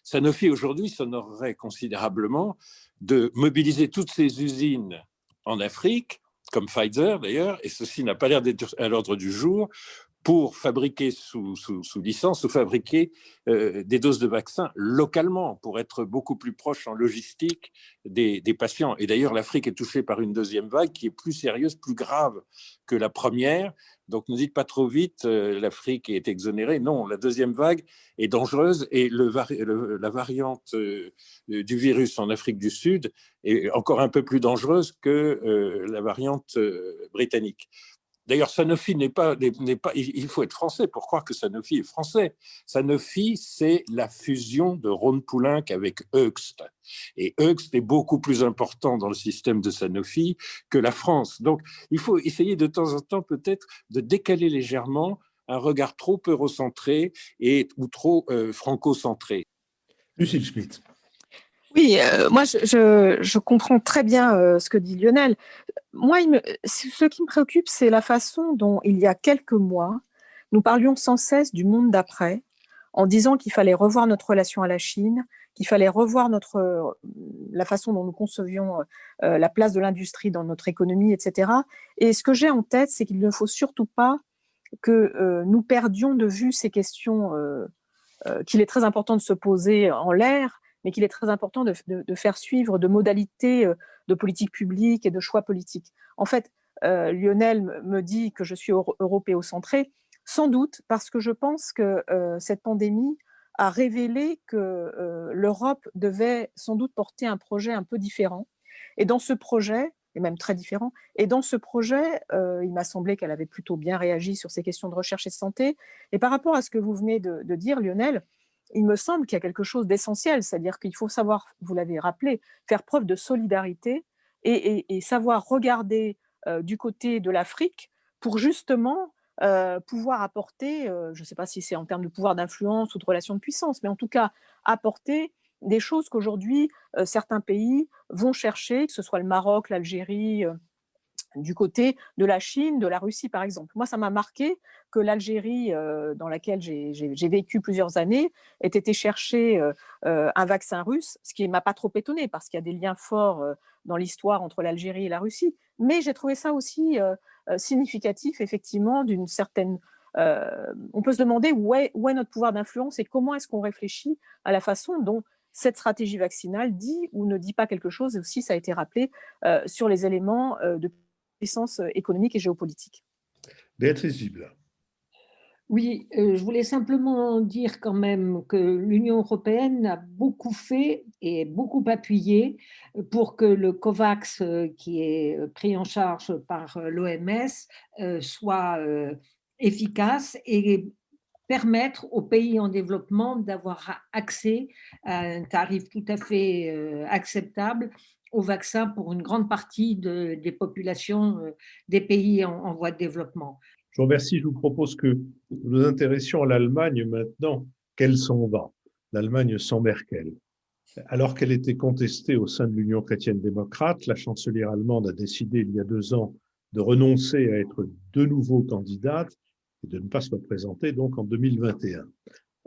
Sanofi aujourd'hui s'honorerait considérablement de mobiliser toutes ses usines en Afrique, comme Pfizer d'ailleurs, et ceci n'a pas l'air d'être à l'ordre du jour, pour fabriquer sous licence ou fabriquer des doses de vaccins localement pour être beaucoup plus proche en logistique des patients. Et d'ailleurs, l'Afrique est touchée par une deuxième vague qui est plus sérieuse, plus grave que la première. Donc, ne dites pas trop vite, l'Afrique est exonérée. Non, la deuxième vague est dangereuse et la variante du virus en Afrique du Sud est encore un peu plus dangereuse que la variante britannique. D'ailleurs, Sanofi n'est pas. Il faut être français pour croire que Sanofi est français. Sanofi, c'est la fusion de Rhône-Poulenc avec Hoechst. Et Hoechst est beaucoup plus important dans le système de Sanofi que la France. Donc, il faut essayer de temps en temps peut-être de décaler légèrement un regard trop eurocentré ou trop franco-centré. Lucile Schmitt. Oui, moi je comprends très bien ce que dit Lionel. Moi, ce qui me préoccupe, c'est la façon dont, il y a quelques mois, nous parlions sans cesse du monde d'après, en disant qu'il fallait revoir notre relation à la Chine, qu'il fallait revoir la façon dont nous concevions la place de l'industrie dans notre économie, etc. Et ce que j'ai en tête, c'est qu'il ne faut surtout pas que nous perdions de vue ces questions qu'il est très important de se poser en l'air, mais qu'il est très important de faire suivre de modalités de politique publique et de choix politiques. En fait, Lionel me dit que je suis européocentré, sans doute parce que je pense que cette pandémie a révélé que l'Europe devait sans doute porter un projet un peu différent. Et dans ce projet, et même très différent, et dans ce projet, il m'a semblé qu'elle avait plutôt bien réagi sur ces questions de recherche et de santé. Et par rapport à ce que vous venez de dire, Lionel, il me semble qu'il y a quelque chose d'essentiel, c'est-à-dire qu'il faut savoir, vous l'avez rappelé, faire preuve de solidarité et savoir regarder du côté de l'Afrique pour justement pouvoir apporter, je ne sais pas si c'est en termes de pouvoir d'influence ou de relations de puissance, mais en tout cas apporter des choses qu'aujourd'hui certains pays vont chercher, que ce soit le Maroc, l'Algérie, du côté de la Chine, de la Russie, par exemple. Moi, ça m'a marqué que l'Algérie, dans laquelle j'ai vécu plusieurs années, ait été chercher un vaccin russe, ce qui ne m'a pas trop étonné, parce qu'il y a des liens forts dans l'histoire entre l'Algérie et la Russie. Mais j'ai trouvé ça aussi significatif, effectivement, d'une certaine... on peut se demander où est notre pouvoir d'influence et comment est-ce qu'on réfléchit à la façon dont cette stratégie vaccinale dit ou ne dit pas quelque chose, et aussi, ça a été rappelé, sur les éléments de puissance économique et géopolitique. Béatrice Gibla. Oui, je voulais simplement dire quand même que l'Union européenne a beaucoup fait et beaucoup appuyé pour que le COVAX, qui est pris en charge par l'OMS, soit efficace et permettre aux pays en développement d'avoir accès à un tarif tout à fait acceptable au vaccin pour une grande partie des populations des pays en voie de développement. Je vous remercie. Je vous propose que nous nous intéressions à l'Allemagne maintenant. Qu'elle s'en va, l'Allemagne sans Merkel. Alors qu'elle était contestée au sein de l'Union chrétienne-démocrate, la chancelière allemande a décidé il y a 2 ans de renoncer à être de nouveau candidate et de ne pas se représenter donc en 2021.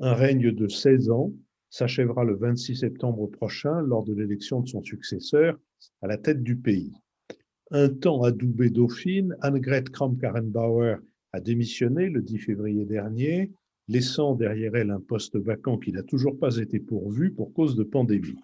Un règne de 16 ans s'achèvera le 26 septembre prochain lors de l'élection de son successeur à la tête du pays. Un temps adoubée dauphine, Annegret Kramp-Karrenbauer a démissionné le 10 février dernier, laissant derrière elle un poste vacant qui n'a toujours pas été pourvu pour cause de pandémie.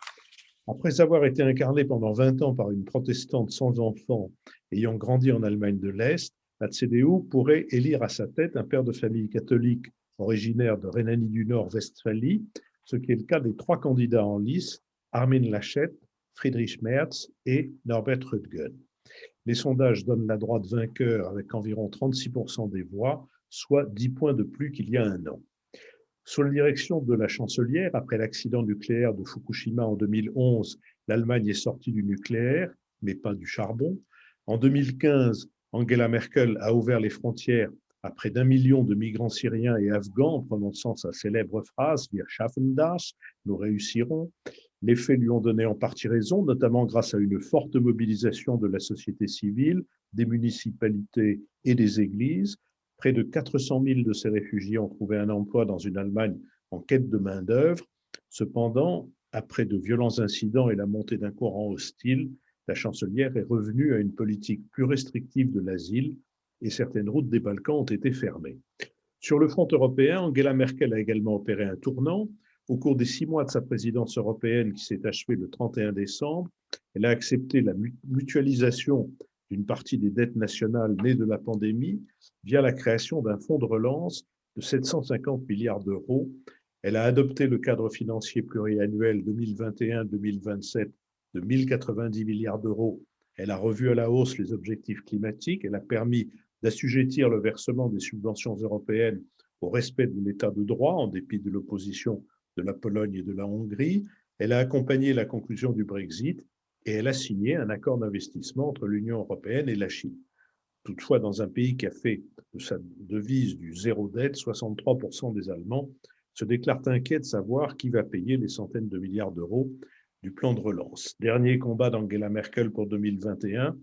Après avoir été incarnée pendant 20 ans par une protestante sans enfant ayant grandi en Allemagne de l'Est, la CDU pourrait élire à sa tête un père de famille catholique originaire de Rhénanie du Nord-Westphalie, ce qui est le cas des 3 candidats en lice, Armin Laschet, Friedrich Merz et Norbert Röttgen. Les sondages donnent la droite vainqueur avec environ 36% des voix, soit 10 points de plus qu'il y a 1 an. Sous la direction de la chancelière, après l'accident nucléaire de Fukushima en 2011, l'Allemagne est sortie du nucléaire, mais pas du charbon. En 2015, Angela Merkel a ouvert les frontières à près d'1 million de migrants syriens et afghans en prononçant sa célèbre phrase « Wir schaffen das », nous réussirons. Les faits lui ont donné en partie raison, notamment grâce à une forte mobilisation de la société civile, des municipalités et des églises. Près de 400 000 de ces réfugiés ont trouvé un emploi dans une Allemagne en quête de main-d'œuvre. Cependant, après de violents incidents et la montée d'un courant hostile, la chancelière est revenue à une politique plus restrictive de l'asile et certaines routes des Balkans ont été fermées. Sur le front européen, Angela Merkel a également opéré un tournant. Au cours des 6 mois de sa présidence européenne qui s'est achevée le 31 décembre, elle a accepté la mutualisation d'une partie des dettes nationales nées de la pandémie via la création d'un fonds de relance de 750 milliards d'euros. Elle a adopté le cadre financier pluriannuel 2021-2027 de 1 090 milliards d'euros. Elle a revu à la hausse les objectifs climatiques. Elle a permis d'assujettir le versement des subventions européennes au respect de l'état de droit, en dépit de l'opposition de la Pologne et de la Hongrie. Elle a accompagné la conclusion du Brexit et elle a signé un accord d'investissement entre l'Union européenne et la Chine. Toutefois, dans un pays qui a fait de sa devise du zéro dette, 63% des Allemands se déclarent inquiets de savoir qui va payer les centaines de milliards d'euros du plan de relance. Dernier combat d'Angela Merkel pour 2021,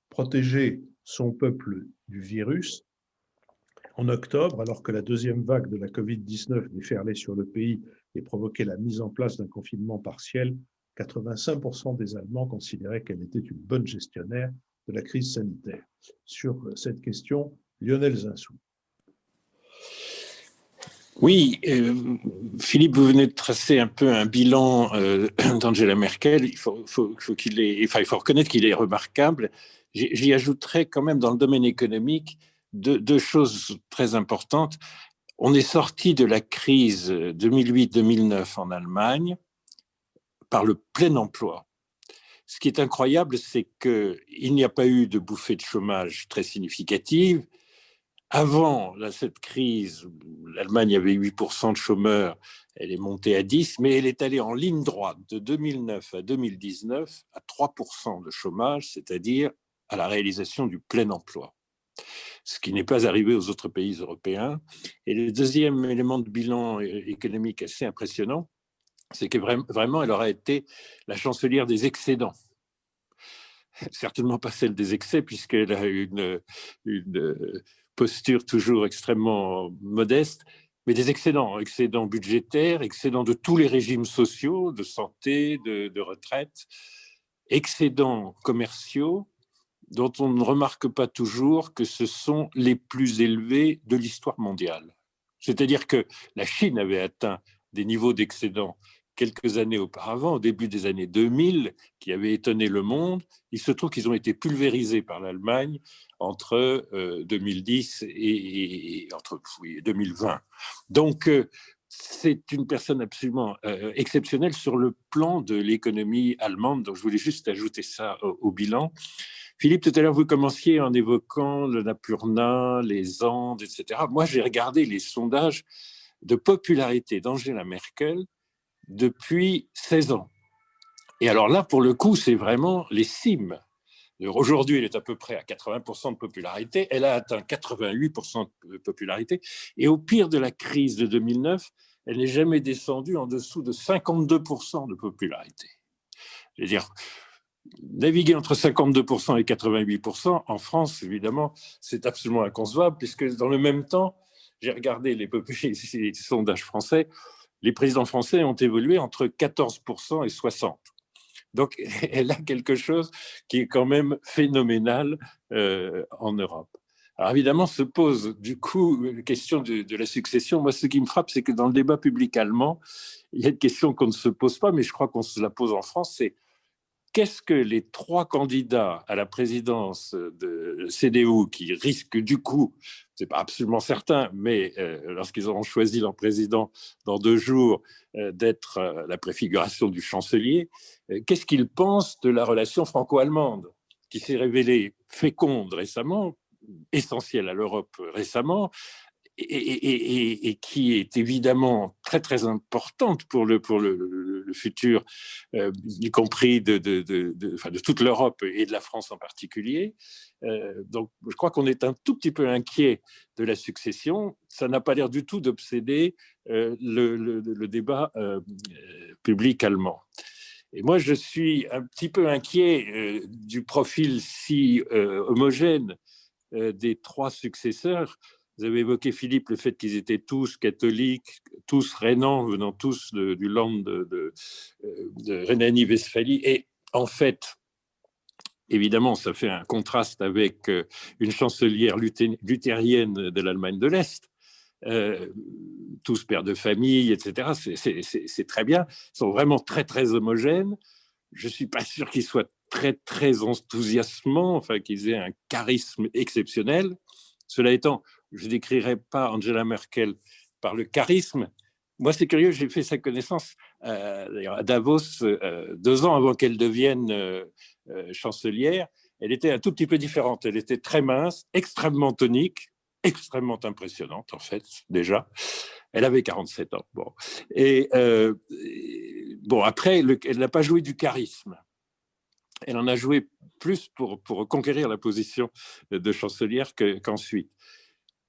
protéger son peuple du virus. En octobre, alors que la deuxième vague de la Covid-19 déferlait sur le pays et provoquait la mise en place d'un confinement partiel, 85% des Allemands considéraient qu'elle était une bonne gestionnaire de la crise sanitaire. Sur cette question, Lionel Zinsou. Oui, Philippe, vous venez de tracer un peu un bilan d'Angela Merkel. Il faut reconnaître qu'il est remarquable. J'y ajouterais quand même dans le domaine économique deux choses très importantes. On est sorti de la crise 2008-2009 en Allemagne par le plein emploi. Ce qui est incroyable, c'est qu'il n'y a pas eu de bouffée de chômage très significative. Avant cette crise, l'Allemagne avait 8% de chômeurs, elle est montée à 10%, mais elle est allée en ligne droite de 2009 à 2019 à 3% de chômage, c'est-à-dire à la réalisation du plein emploi, ce qui n'est pas arrivé aux autres pays européens. Et le deuxième élément de bilan économique assez impressionnant, c'est que vraiment, elle aura été la chancelière des excédents. certainement pas celle des excès, puisqu'elle a une posture toujours extrêmement modeste, mais des excédents budgétaires, excédents de tous les régimes sociaux, de santé, de retraite, excédents commerciaux, dont on ne remarque pas toujours que ce sont les plus élevés de l'histoire mondiale. C'est-à-dire que la Chine avait atteint des niveaux d'excédent quelques années auparavant, au début des années 2000, qui avaient étonné le monde. Il se trouve qu'ils ont été pulvérisés par l'Allemagne entre 2010 et entre 2020. Donc, c'est une personne absolument exceptionnelle sur le plan de l'économie allemande. Donc, je voulais juste ajouter ça au bilan. Philippe, tout à l'heure, vous commenciez en évoquant le Napurna, les Andes, etc. Moi, j'ai regardé les sondages de popularité d'Angela Merkel depuis 16 ans. Et alors là, pour le coup, c'est vraiment les cimes. Aujourd'hui, elle est à peu près à 80% de popularité. Elle a atteint 88% de popularité. Et au pire de la crise de 2009, elle n'est jamais descendue en dessous de 52% de popularité. Je veux dire, naviguer entre 52% et 88%, en France, évidemment, c'est absolument inconcevable, puisque dans le même temps, j'ai regardé les sondages français, les présidents français ont évolué entre 14% et 60%. Donc, elle a quelque chose qui est quand même phénoménal en Europe. Alors, évidemment, se pose du coup la question de la succession. Moi, ce qui me frappe, c'est que dans le débat public allemand, il y a une question qu'on ne se pose pas, mais je crois qu'on se la pose en France, c'est qu'est-ce que les trois candidats à la présidence de CDU qui risquent du coup, c'est pas absolument certain, mais lorsqu'ils auront choisi leur président dans 2 jours, d'être la préfiguration du chancelier, qu'est-ce qu'ils pensent de la relation franco-allemande qui s'est révélée féconde récemment, essentielle à l'Europe récemment, et qui est évidemment très très importante pour le futur, y compris de toute l'Europe et de la France en particulier. Donc je crois qu'on est un tout petit peu inquiet de la succession. Ça n'a pas l'air du tout d'obséder le débat public allemand. Et moi, je suis un petit peu inquiet du profil si homogène des 3 successeurs. Vous avez évoqué, Philippe, le fait qu'ils étaient tous catholiques, tous rhénans, venant tous du land de Rhénanie-Westphalie. Et en fait, évidemment, ça fait un contraste avec une chancelière luthérienne de l'Allemagne de l'Est. Tous pères de famille, etc. C'est très bien. Ils sont vraiment très, très homogènes. Je ne suis pas sûr qu'ils soient très, très enthousiasmants, enfin, qu'ils aient un charisme exceptionnel. Cela étant, je ne décrirai pas Angela Merkel par le charisme. Moi, c'est curieux, j'ai fait sa connaissance à Davos 2 ans avant qu'elle devienne chancelière. Elle était un tout petit peu différente. Elle était très mince, extrêmement tonique, extrêmement impressionnante, en fait, déjà. Elle avait 47 ans. Bon. Et bon, après, elle n'a pas joué du charisme. Elle en a joué plus pour conquérir la position de chancelière qu'ensuite.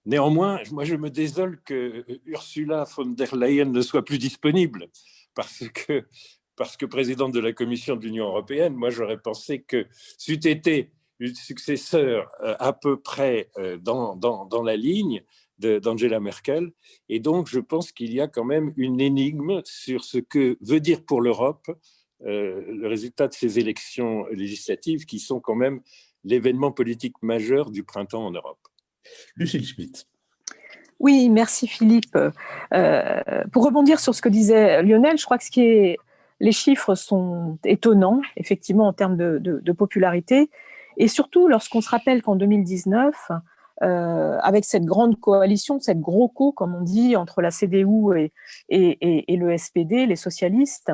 Néanmoins, moi, je me désole que Ursula von der Leyen ne soit plus disponible parce que présidente de la Commission de l'Union européenne, moi, j'aurais pensé que c'eût été une successeur à peu près dans la ligne d'Angela Merkel. Et donc, je pense qu'il y a quand même une énigme sur ce que veut dire pour l'Europe le résultat de ces élections législatives qui sont quand même l'événement politique majeur du printemps en Europe. Lucile Schmitt. Oui, merci Philippe. Pour rebondir sur ce que disait Lionel, je crois que les chiffres sont étonnants, effectivement, en termes de popularité. Et surtout, lorsqu'on se rappelle qu'en 2019, avec cette grande coalition, cette gros co, comme on dit, entre la CDU et le SPD, les socialistes,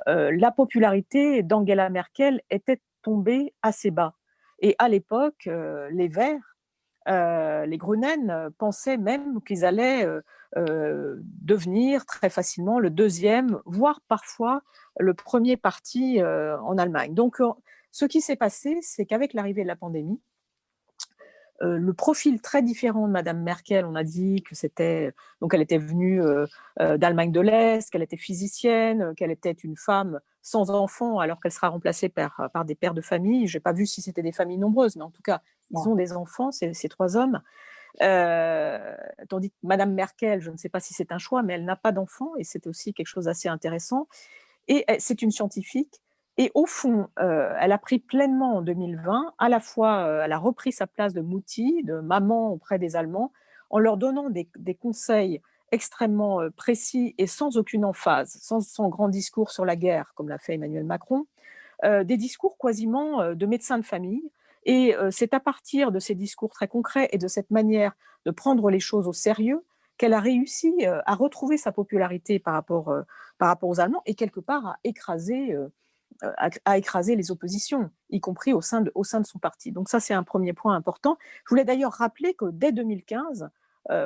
la popularité d'Angela Merkel était tombée assez bas. Et à l'époque, les Verts, les Grünen pensaient même qu'ils allaient devenir très facilement le 2e, voire parfois le 1er parti en Allemagne. Donc, ce qui s'est passé, c'est qu'avec l'arrivée de la pandémie, le profil très différent de Madame Merkel. On a dit que donc elle était venue d'Allemagne de l'Est, qu'elle était physicienne, qu'elle était une femme sans enfants, alors qu'elle sera remplacée par des pères de famille. Je n'ai pas vu si c'était des familles nombreuses, mais en tout cas, ils ont des enfants, ces trois hommes. Tandis que Madame Merkel, je ne sais pas si c'est un choix, mais elle n'a pas d'enfants, et c'est aussi quelque chose d'assez intéressant. Et c'est une scientifique. Et au fond, elle a pris pleinement en 2020, à la fois, elle a repris sa place de Mutti, de maman auprès des Allemands, en leur donnant des conseils extrêmement précis et sans aucune emphase, sans grand discours sur la guerre, comme l'a fait Emmanuel Macron, des discours quasiment de médecins de famille. Et c'est à partir de ces discours très concrets et de cette manière de prendre les choses au sérieux qu'elle a réussi à retrouver sa popularité par rapport aux Allemands et quelque part à écraser les oppositions, y compris au sein de son parti. Donc ça, c'est un premier point important. Je voulais d'ailleurs rappeler que dès 2015,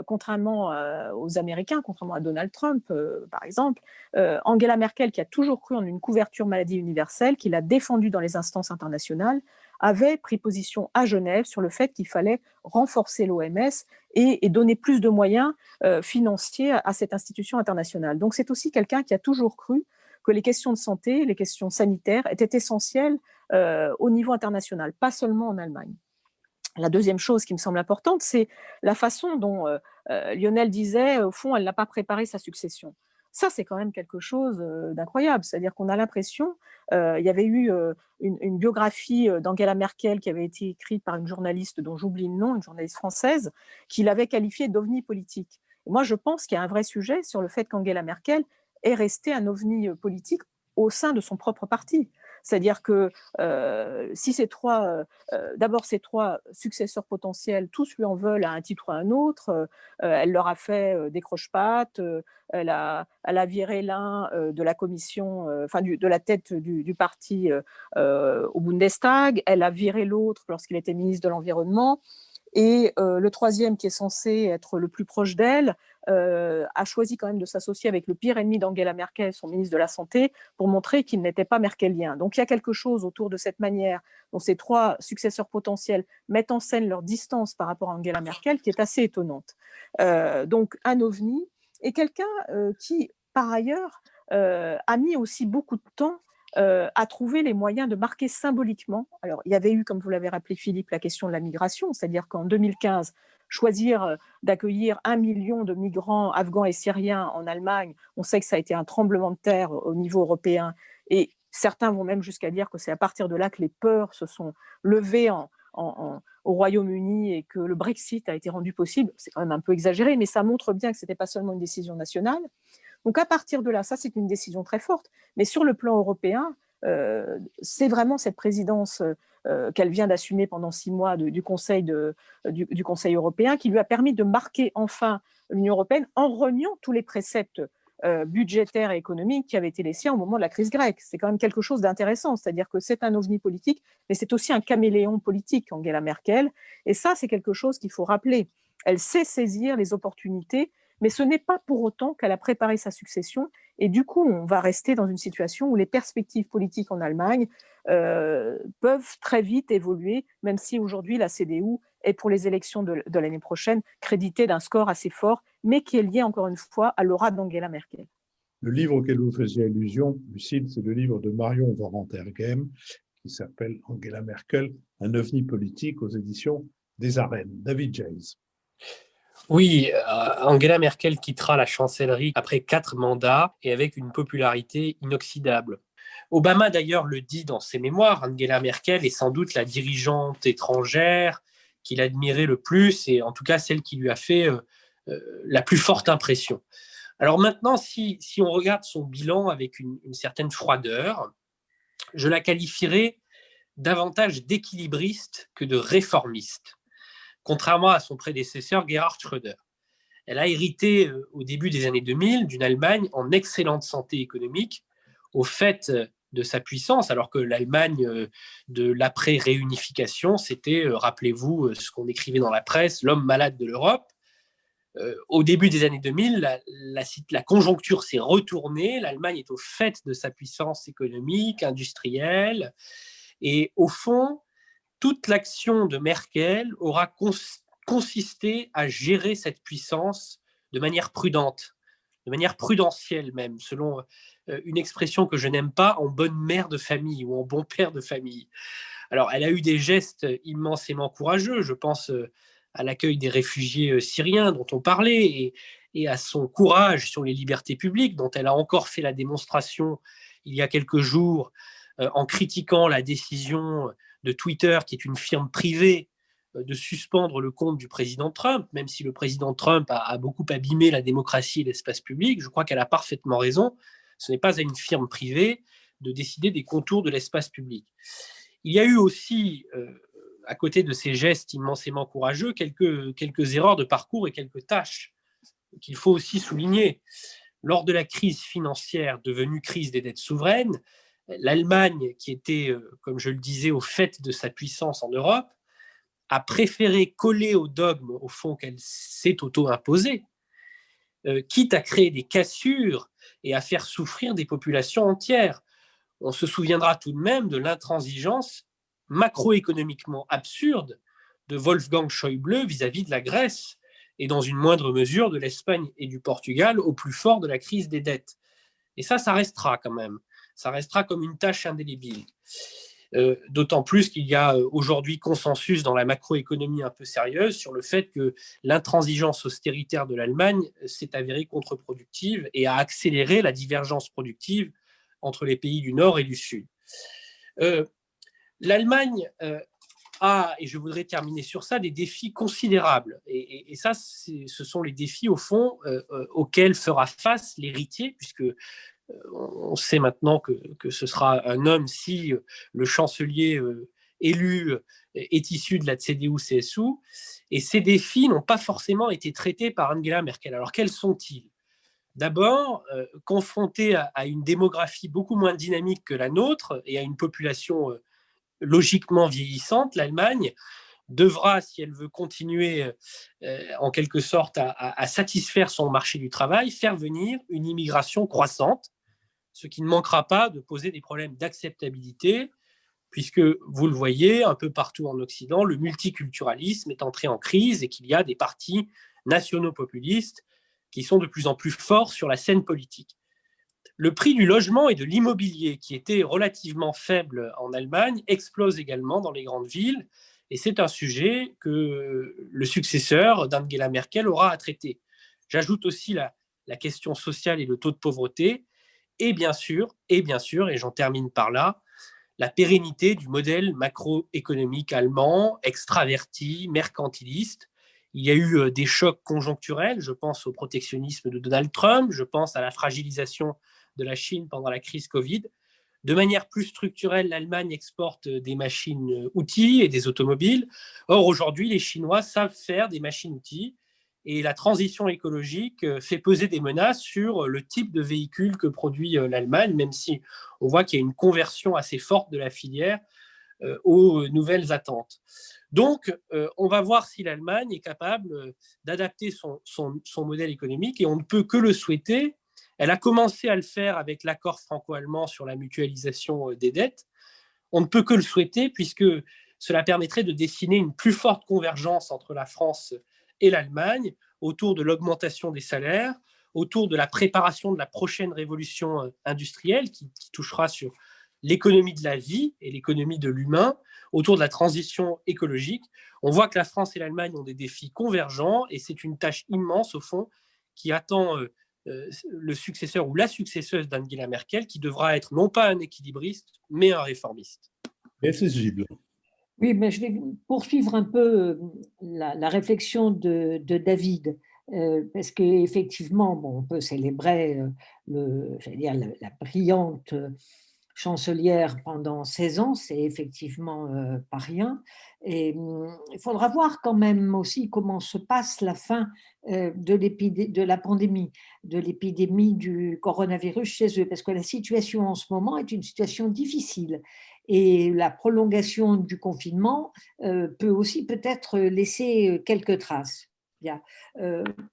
contrairement aux Américains, contrairement à Donald Trump, par exemple, Angela Merkel, qui a toujours cru en une couverture maladie universelle, qui l'a défendue dans les instances internationales, avait pris position à Genève sur le fait qu'il fallait renforcer l'OMS et donner plus de moyens financiers à cette institution internationale. Donc c'est aussi quelqu'un qui a toujours cru que les questions de santé, les questions sanitaires étaient essentielles au niveau international, pas seulement en Allemagne. La deuxième chose qui me semble importante, c'est la façon dont Lionel disait, au fond, elle n'a pas préparé sa succession. Ça, c'est quand même quelque chose d'incroyable. C'est-à-dire qu'on a l'impression, il y avait eu une biographie d'Angela Merkel qui avait été écrite par une journaliste dont j'oublie le nom, une journaliste française, qui l'avait qualifiée d'ovni politique. Et moi, je pense qu'il y a un vrai sujet sur le fait qu'Angela Merkel est restée un ovni politique au sein de son propre parti. C'est-à-dire que si d'abord ces trois successeurs potentiels, tous lui en veulent à un titre ou à un autre, elle leur a fait des croche-pattes, elle a viré l'un de la commission, de la tête du parti au Bundestag, elle a viré l'autre lorsqu'il était ministre de l'Environnement. Et le troisième, qui est censé être le plus proche d'elle, a choisi quand même de s'associer avec le pire ennemi d'Angela Merkel, son ministre de la Santé, pour montrer qu'il n'était pas merkelien. Donc il y a quelque chose autour de cette manière dont ces trois successeurs potentiels mettent en scène leur distance par rapport à Angela Merkel qui est assez étonnante. Donc un ovni, et quelqu'un qui, par ailleurs, a mis aussi beaucoup de temps à trouver les moyens de marquer symboliquement. Alors, il y avait eu, comme vous l'avez rappelé Philippe, la question de la migration, c'est-à-dire qu'en 2015, choisir d'accueillir 1 million de migrants afghans et syriens en Allemagne, on sait que ça a été un tremblement de terre au niveau européen, et certains vont même jusqu'à dire que c'est à partir de là que les peurs se sont levées au Royaume-Uni et que le Brexit a été rendu possible. C'est quand même un peu exagéré, mais ça montre bien que ce n'était pas seulement une décision nationale. Donc à partir de là, ça c'est une décision très forte. Mais sur le plan européen, c'est vraiment cette présidence qu'elle vient d'assumer pendant 6 mois du Conseil européen qui lui a permis de marquer enfin l'Union européenne en reniant tous les préceptes budgétaires et économiques qui avaient été les siens au moment de la crise grecque. C'est quand même quelque chose d'intéressant, c'est-à-dire que c'est un ovni politique, mais c'est aussi un caméléon politique, Angela Merkel. Et ça, c'est quelque chose qu'il faut rappeler. Elle sait saisir les opportunités, mais ce n'est pas pour autant qu'elle a préparé sa succession. Et du coup, on va rester dans une situation où les perspectives politiques en Allemagne peuvent très vite évoluer, même si aujourd'hui la CDU est pour les élections de l'année prochaine créditée d'un score assez fort, mais qui est lié encore une fois à l'aura d'Angela Merkel. Le livre auquel vous faisiez allusion, Lucille, c'est le livre de Marion Varantergem qui s'appelle Angela Merkel, un ovni politique aux éditions des Arènes. David James. Oui, Angela Merkel quittera la chancellerie après 4 mandats et avec une popularité inoxydable. Obama d'ailleurs le dit dans ses mémoires, Angela Merkel est sans doute la dirigeante étrangère qu'il admirait le plus et en tout cas celle qui lui a fait la plus forte impression. Alors maintenant, si on regarde son bilan avec une certaine froideur, je la qualifierais davantage d'équilibriste que de réformiste, contrairement à son prédécesseur Gerhard Schröder. Elle a hérité au début des années 2000 d'une Allemagne en excellente santé économique, au fait de sa puissance, alors que l'Allemagne de l'après-réunification, c'était, rappelez-vous, ce qu'on écrivait dans la presse, l'homme malade de l'Europe. Au début des années 2000, la conjoncture s'est retournée, l'Allemagne est au fait de sa puissance économique, industrielle, et au fond, toute l'action de Merkel aura consisté à gérer cette puissance de manière prudente, de manière prudentielle même, selon une expression que je n'aime pas, en bonne mère de famille ou en bon père de famille. Alors, elle a eu des gestes immensément courageux. Je pense à l'accueil des réfugiés syriens dont on parlait et à son courage sur les libertés publiques, dont elle a encore fait la démonstration il y a quelques jours en critiquant la décision de Twitter, qui est une firme privée, de suspendre le compte du président Trump, même si le président Trump a beaucoup abîmé la démocratie et l'espace public. Je crois qu'elle a parfaitement raison. Ce n'est pas à une firme privée de décider des contours de l'espace public. Il y a eu aussi, à côté de ces gestes immensément courageux, quelques erreurs de parcours et quelques tâches qu'il faut aussi souligner. Lors de la crise financière devenue crise des dettes souveraines, l'Allemagne, qui était, comme je le disais, au fait de sa puissance en Europe, a préféré coller au dogme, au fond, qu'elle s'est auto-imposé, quitte à créer des cassures et à faire souffrir des populations entières. On se souviendra tout de même de l'intransigeance macroéconomiquement absurde de Wolfgang Schäuble vis-à-vis de la Grèce et dans une moindre mesure de l'Espagne et du Portugal au plus fort de la crise des dettes. Et ça restera quand même. Ça restera comme une tâche indélébile. D'autant plus qu'il y a aujourd'hui consensus dans la macroéconomie un peu sérieuse sur le fait que l'intransigeance austéritaire de l'Allemagne s'est avérée contre-productive et a accéléré la divergence productive entre les pays du Nord et du Sud. L'Allemagne a, et je voudrais terminer sur ça, des défis considérables. Et ça, ce sont les défis, au fond, auxquels fera face l'héritier, puisque on sait maintenant que ce sera un homme si le chancelier élu est issu de la CDU-CSU. Et ces défis n'ont pas forcément été traités par Angela Merkel. Alors, quels sont-ils ? D'abord, confrontée à une démographie beaucoup moins dynamique que la nôtre et à une population logiquement vieillissante, l'Allemagne devra, si elle veut continuer en quelque sorte à satisfaire son marché du travail, faire venir une immigration croissante, ce qui ne manquera pas de poser des problèmes d'acceptabilité, puisque vous le voyez, un peu partout en Occident, le multiculturalisme est entré en crise et qu'il y a des partis nationaux populistes qui sont de plus en plus forts sur la scène politique. Le prix du logement et de l'immobilier, qui était relativement faible en Allemagne, explose également dans les grandes villes, et c'est un sujet que le successeur d'Angela Merkel aura à traiter. J'ajoute aussi la question sociale et le taux de pauvreté, et bien sûr, et j'en termine par là, la pérennité du modèle macroéconomique allemand, extraverti, mercantiliste. Il y a eu des chocs conjoncturels, je pense au protectionnisme de Donald Trump, je pense à la fragilisation de la Chine pendant la crise Covid. De manière plus structurelle, l'Allemagne exporte des machines-outils et des automobiles. Or, aujourd'hui, les Chinois savent faire des machines-outils et la transition écologique fait peser des menaces sur le type de véhicule que produit l'Allemagne, même si on voit qu'il y a une conversion assez forte de la filière aux nouvelles attentes. Donc, on va voir si l'Allemagne est capable d'adapter son modèle économique, et on ne peut que le souhaiter. Elle a commencé à le faire avec l'accord franco-allemand sur la mutualisation des dettes. On ne peut que le souhaiter, puisque cela permettrait de dessiner une plus forte convergence entre la France et l'Allemagne autour de l'augmentation des salaires, autour de la préparation de la prochaine révolution industrielle qui touchera sur l'économie de la vie et l'économie de l'humain, autour de la transition écologique. On voit que la France et l'Allemagne ont des défis convergents, et c'est une tâche immense, au fond, qui attend le successeur ou la successeuse d'Angela Merkel, qui devra être non pas un équilibriste, mais un réformiste. Merci Gilles. Oui, mais je vais poursuivre un peu la réflexion de David, parce qu'effectivement, bon, on peut célébrer la brillante chancelière pendant 16 ans, c'est effectivement pas rien. Et il faudra voir quand même aussi comment se passe la fin de la pandémie, de l'épidémie du coronavirus chez eux, parce que la situation en ce moment est une situation difficile. Et la prolongation du confinement peut aussi peut-être laisser quelques traces. Bien.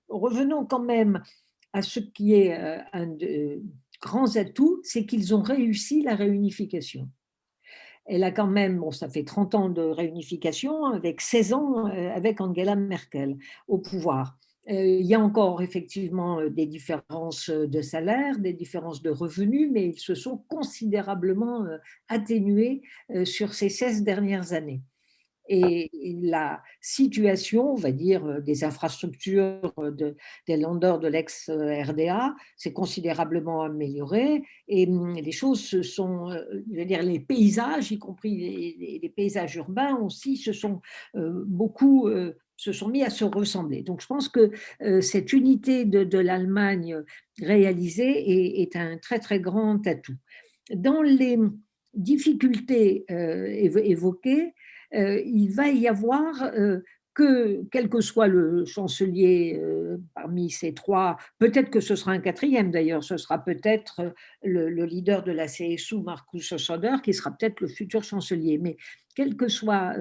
Revenons quand même à ce qui est un grands atouts, c'est qu'ils ont réussi la réunification. elle a quand même, bon, ça fait 30 ans de réunification, avec 16 ans avec Angela Merkel au pouvoir. Il y a encore effectivement des différences de salaire, des différences de revenus, mais ils se sont considérablement atténués sur ces 16 dernières années. Et la situation, on va dire, des infrastructures des Länder de l'ex-RDA s'est considérablement améliorée et les choses se sont, je veux dire, les paysages, y compris les paysages urbains aussi, beaucoup se sont mis à se ressembler. Donc je pense que cette unité de l'Allemagne réalisée est un très très grand atout. Dans les difficultés évoquées, il va y avoir quel que soit le chancelier parmi ces trois, peut-être que ce sera un quatrième d'ailleurs, ce sera peut-être le leader de la CSU, Markus Söder, qui sera peut-être le futur chancelier. Mais quel que soit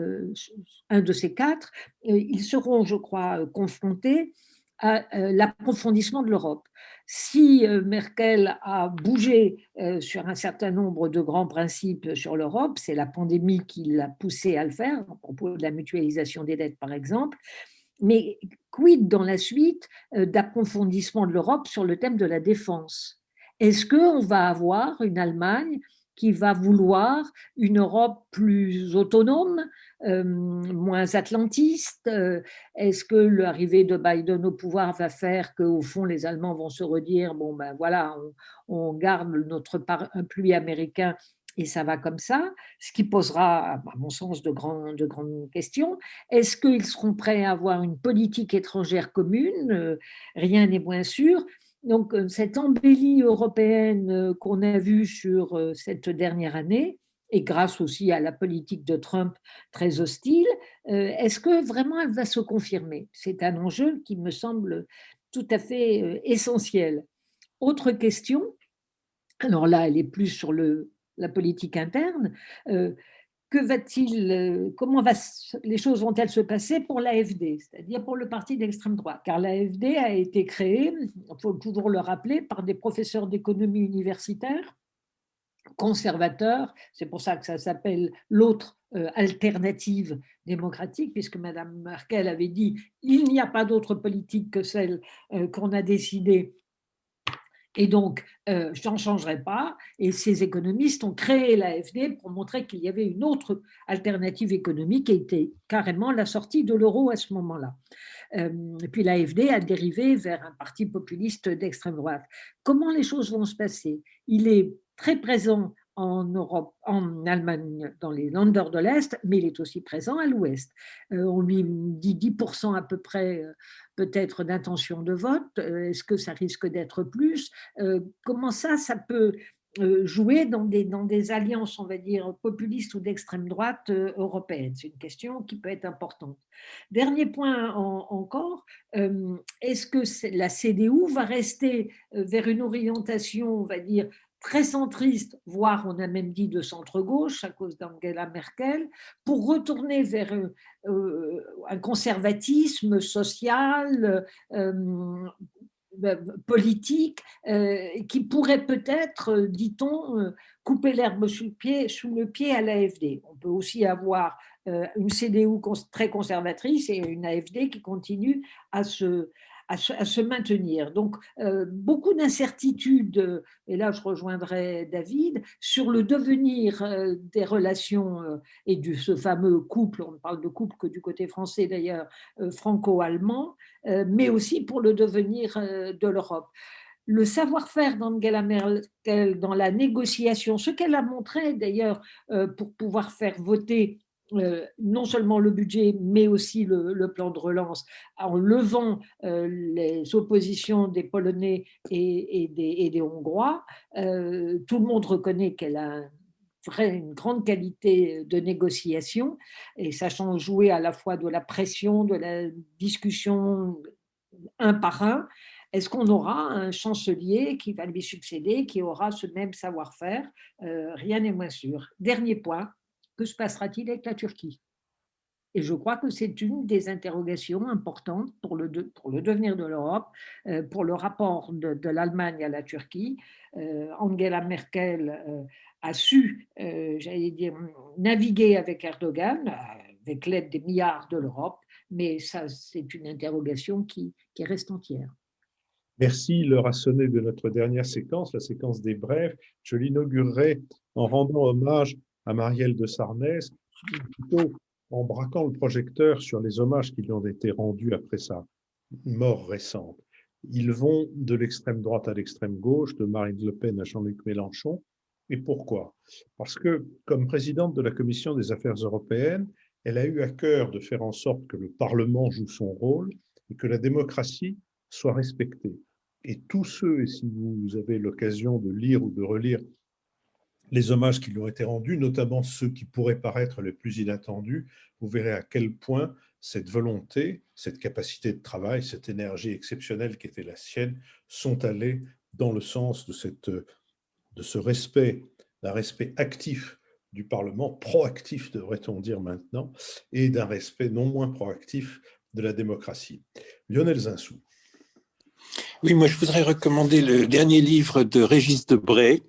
un de ces quatre, ils seront, je crois, confrontés à l'approfondissement de l'Europe. Si Merkel a bougé sur un certain nombre de grands principes sur l'Europe, c'est la pandémie qui l'a poussé à le faire, à propos de la mutualisation des dettes par exemple, mais quid dans la suite d'approfondissement de l'Europe sur le thème de la défense? Est-ce qu'on va avoir une Allemagne qui va vouloir une Europe plus autonome, moins atlantiste? Est-ce que l'arrivée de Biden au pouvoir va faire qu'au fond, les Allemands vont se redire, bon ben voilà, on garde notre parapluie américain et ça va comme ça, ce qui posera, à mon sens, de grandes questions. Est-ce qu'ils seront prêts à avoir une politique étrangère commune? Rien n'est moins sûr. Donc, cette embellie européenne qu'on a vue sur cette dernière année, et grâce aussi à la politique de Trump très hostile, est-ce que vraiment elle va se confirmer? C'est un enjeu qui me semble tout à fait essentiel. Autre question, alors là, elle est plus sur la politique interne. Comment les choses vont-elles se passer pour l'AfD, c'est-à-dire pour le parti d'extrême droite? Car l'AfD a été créée, il faut toujours le rappeler, par des professeurs d'économie universitaire conservateurs. C'est pour ça que ça s'appelle l'autre alternative démocratique, puisque Mme Merkel avait dit il n'y a pas d'autre politique que celle qu'on a décidée. Et donc, je n'en changerai pas. Et ces économistes ont créé l'AfD pour montrer qu'il y avait une autre alternative économique qui était carrément la sortie de l'euro à ce moment-là. Et puis l'AfD a dérivé vers un parti populiste d'extrême droite. Comment les choses vont se passer? Il est très présent en Europe, en Allemagne, dans les Länder de l'Est, mais il est aussi présent à l'Ouest. On lui dit 10% à peu près, peut-être, d'intention de vote. Est-ce que ça risque d'être plus? Comment ça peut jouer dans des alliances, on va dire, populistes ou d'extrême droite européennes? C'est une question qui peut être importante. Dernier point encore, est-ce que la CDU va rester vers une orientation, on va dire, très centriste, voire on a même dit de centre-gauche à cause d'Angela Merkel, pour retourner vers un conservatisme social, politique, qui pourrait peut-être, dit-on, couper l'herbe sous le pied à l'AfD. On peut aussi avoir une CDU très conservatrice et une AfD qui continue à se maintenir. Donc, beaucoup d'incertitudes, et là je rejoindrai David, sur le devenir des relations et de ce fameux couple, on ne parle de couple que du côté français d'ailleurs, franco-allemand, mais aussi pour le devenir de l'Europe. Le savoir-faire d'Angela Merkel dans la négociation, ce qu'elle a montré d'ailleurs pour pouvoir faire voter non seulement le budget, mais aussi le plan de relance, en levant les oppositions des Polonais et des Hongrois. Tout le monde reconnaît qu'elle a une grande qualité de négociation et sachant jouer à la fois de la pression, de la discussion un par un. Est-ce qu'on aura un chancelier qui va lui succéder, qui aura ce même savoir-faire? Rien n'est moins sûr. Dernier point, que se passera-t-il avec la Turquie? Et je crois que c'est une des interrogations importantes pour pour le devenir de l'Europe, pour le rapport de l'Allemagne à la Turquie. Angela Merkel a su, j'allais dire, naviguer avec Erdogan, avec l'aide des milliards de l'Europe, mais ça, c'est une interrogation qui reste entière. Merci, l'heure a sonné de notre dernière séquence, la séquence des brèves. Je l'inaugurerai en rendant hommage à Marielle de Sarnez, plutôt en braquant le projecteur sur les hommages qui lui ont été rendus après sa mort récente. Ils vont de l'extrême droite à l'extrême gauche, de Marine Le Pen à Jean-Luc Mélenchon. Et pourquoi? Parce que, comme présidente de la Commission des Affaires européennes, elle a eu à cœur de faire en sorte que le Parlement joue son rôle et que la démocratie soit respectée. Et tous ceux, et si vous avez l'occasion de lire ou de relire les hommages qui lui ont été rendus, notamment ceux qui pourraient paraître les plus inattendus, vous verrez à quel point cette volonté, cette capacité de travail, cette énergie exceptionnelle qui était la sienne, sont allés dans le sens de ce respect, d'un respect actif du Parlement, proactif devrait-on dire maintenant, et d'un respect non moins proactif de la démocratie. Lionel Zinsou. Oui, moi je voudrais recommander le dernier livre de Régis Debray,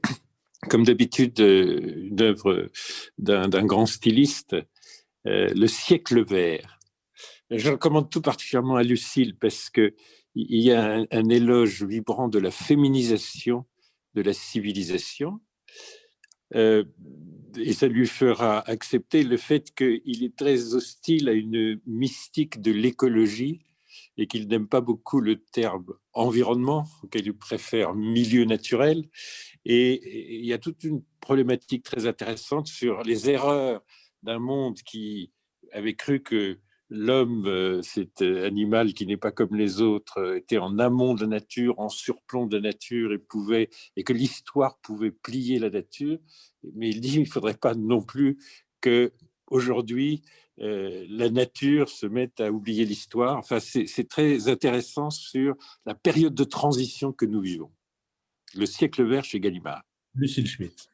comme d'habitude une œuvre d'un grand styliste, Le siècle vert. Je recommande tout particulièrement à Lucille parce qu'il y a un éloge vibrant de la féminisation de la civilisation. Et ça lui fera accepter le fait qu'il est très hostile à une mystique de l'écologie et qu'il n'aime pas beaucoup le terme environnement, auquel il préfère milieu naturel. Et il y a toute une problématique très intéressante sur les erreurs d'un monde qui avait cru que l'homme, cet animal qui n'est pas comme les autres, était en amont de la nature, en surplomb de la nature, et que l'histoire pouvait plier la nature. Mais il dit qu'il ne faudrait pas non plus qu'aujourd'hui, la nature se mette à oublier l'histoire. Enfin, c'est très intéressant sur la période de transition que nous vivons. Le siècle vert chez Gallimard. Lucille Schmitt.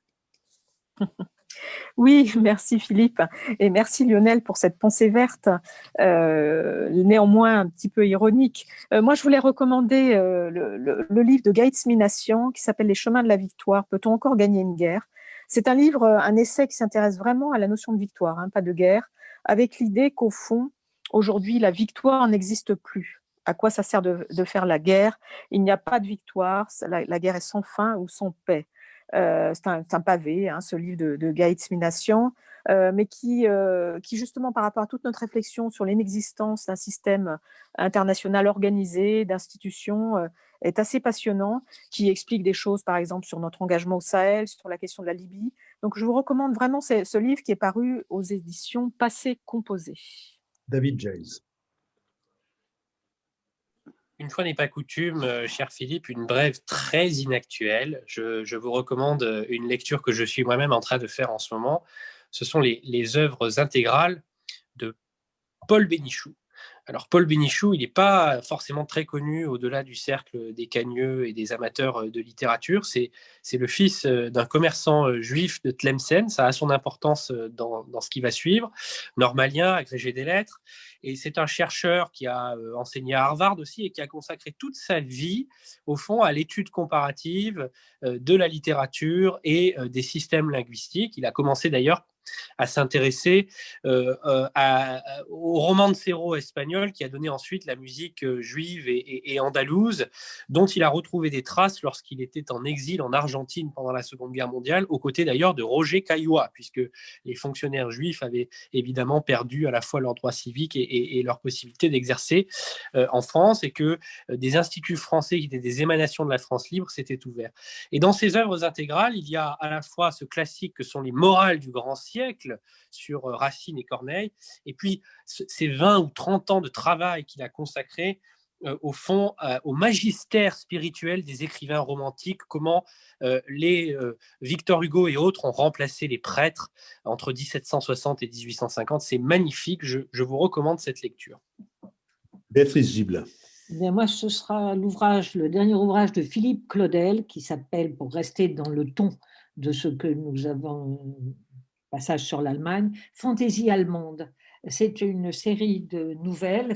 Oui, merci Philippe et merci Lionel pour cette pensée verte, néanmoins un petit peu ironique. Moi, je voulais recommander le livre de Gaëtz Minassian qui s'appelle Les chemins de la victoire. Peut-on encore gagner une guerre? C'est un livre, un essai qui s'intéresse vraiment à la notion de victoire, hein, pas de guerre, avec l'idée qu'au fond, aujourd'hui, la victoire n'existe plus. À quoi ça sert de faire la guerre? Il n'y a pas de victoire, la guerre est sans fin ou sans paix. C'est un pavé, hein, ce livre de Gaëtz Minassian, mais qui justement par rapport à toute notre réflexion sur l'inexistence d'un système international organisé, d'institutions, est assez passionnant, qui explique des choses par exemple sur notre engagement au Sahel, sur la question de la Libye. Donc je vous recommande vraiment ce livre qui est paru aux éditions Passé Composé. David Jays. Une fois n'est pas coutume, cher Philippe, une brève très inactuelle. Je vous recommande une lecture que je suis moi-même en train de faire en ce moment. Ce sont les œuvres intégrales de Paul Bénichou. Alors, Paul Bénichou, il n'est pas forcément très connu au-delà du cercle des cagneux et des amateurs de littérature. C'est le fils d'un commerçant juif de Tlemcen. Ça a son importance dans ce qui va suivre. Normalien, agrégé des lettres. Et c'est un chercheur qui a enseigné à Harvard aussi et qui a consacré toute sa vie, au fond, à l'étude comparative de la littérature et des systèmes linguistiques. Il a commencé d'ailleurs à s'intéresser au romancero espagnol qui a donné ensuite la musique juive et andalouse, dont il a retrouvé des traces lorsqu'il était en exil en Argentine pendant la Seconde Guerre mondiale, aux côtés d'ailleurs de Roger Caillois, puisque les fonctionnaires juifs avaient évidemment perdu à la fois leurs droits civiques et leur possibilité d'exercer en France, et que des instituts français qui étaient des émanations de la France libre s'étaient ouverts. Et dans ces œuvres intégrales, il y a à la fois ce classique que sont les morales du grand siècle sur Racine et Corneille, et puis ces 20 ou 30 ans de travail qu'il a consacré au fond au magistère spirituel des écrivains romantiques, comment les Victor Hugo et autres ont remplacé les prêtres entre 1760 et 1850. C'est magnifique, je vous recommande cette lecture. Béatrice Gibelin. Bien, moi, ce sera le dernier ouvrage de Philippe Claudel qui s'appelle, pour rester dans le ton de ce que nous avons, passage sur l'Allemagne, Fantaisie allemande. c'est une série de nouvelles,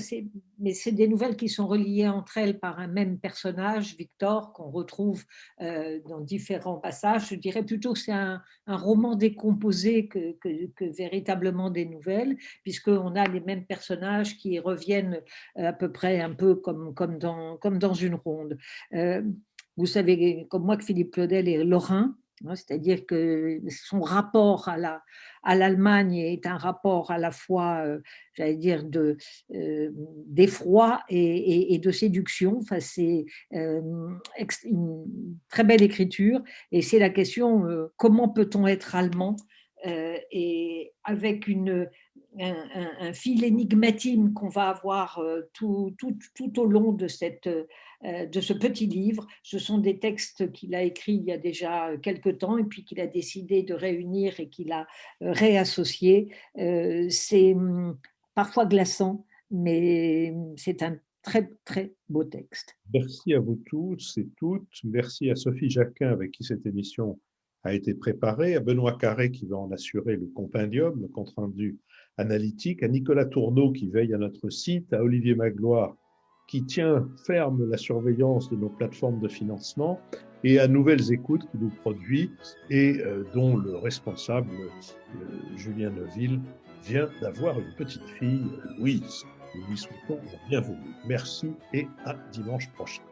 mais c'est des nouvelles qui sont reliées entre elles par un même personnage, Victor, qu'on retrouve dans différents passages. Je dirais plutôt que c'est un roman décomposé que véritablement des nouvelles, puisqu'on a les mêmes personnages qui reviennent à peu près un peu comme dans une ronde. Vous savez comme moi que Philippe Claudel est lorrain, hein, c'est-à-dire que son rapport à l'Allemagne est un rapport à la fois, j'allais dire, d'effroi et de séduction. Enfin, c'est une très belle écriture, et c'est la question comment peut-on être allemand, et avec un fil énigmatique qu'on va avoir tout au long de ce petit livre. Ce sont des textes qu'il a écrits il y a déjà quelque temps et puis qu'il a décidé de réunir et qu'il a réassocié. C'est parfois glaçant, mais c'est un très, très beau texte. Merci à vous tous et toutes. Merci à Sophie Jacquin, avec qui cette émission a été préparée, à Benoît Carré, qui va en assurer le compendium, le compte-rendu analytique, à Nicolas Tourneau, qui veille à notre site, à Olivier Magloire, qui tient ferme la surveillance de nos plateformes de financement, et à Nouvelles Écoutes, qui nous produit et dont le responsable, Julien Neuville, vient d'avoir une petite fille, Louise. Nous lui souhaitons la bienvenue. Merci et à dimanche prochain.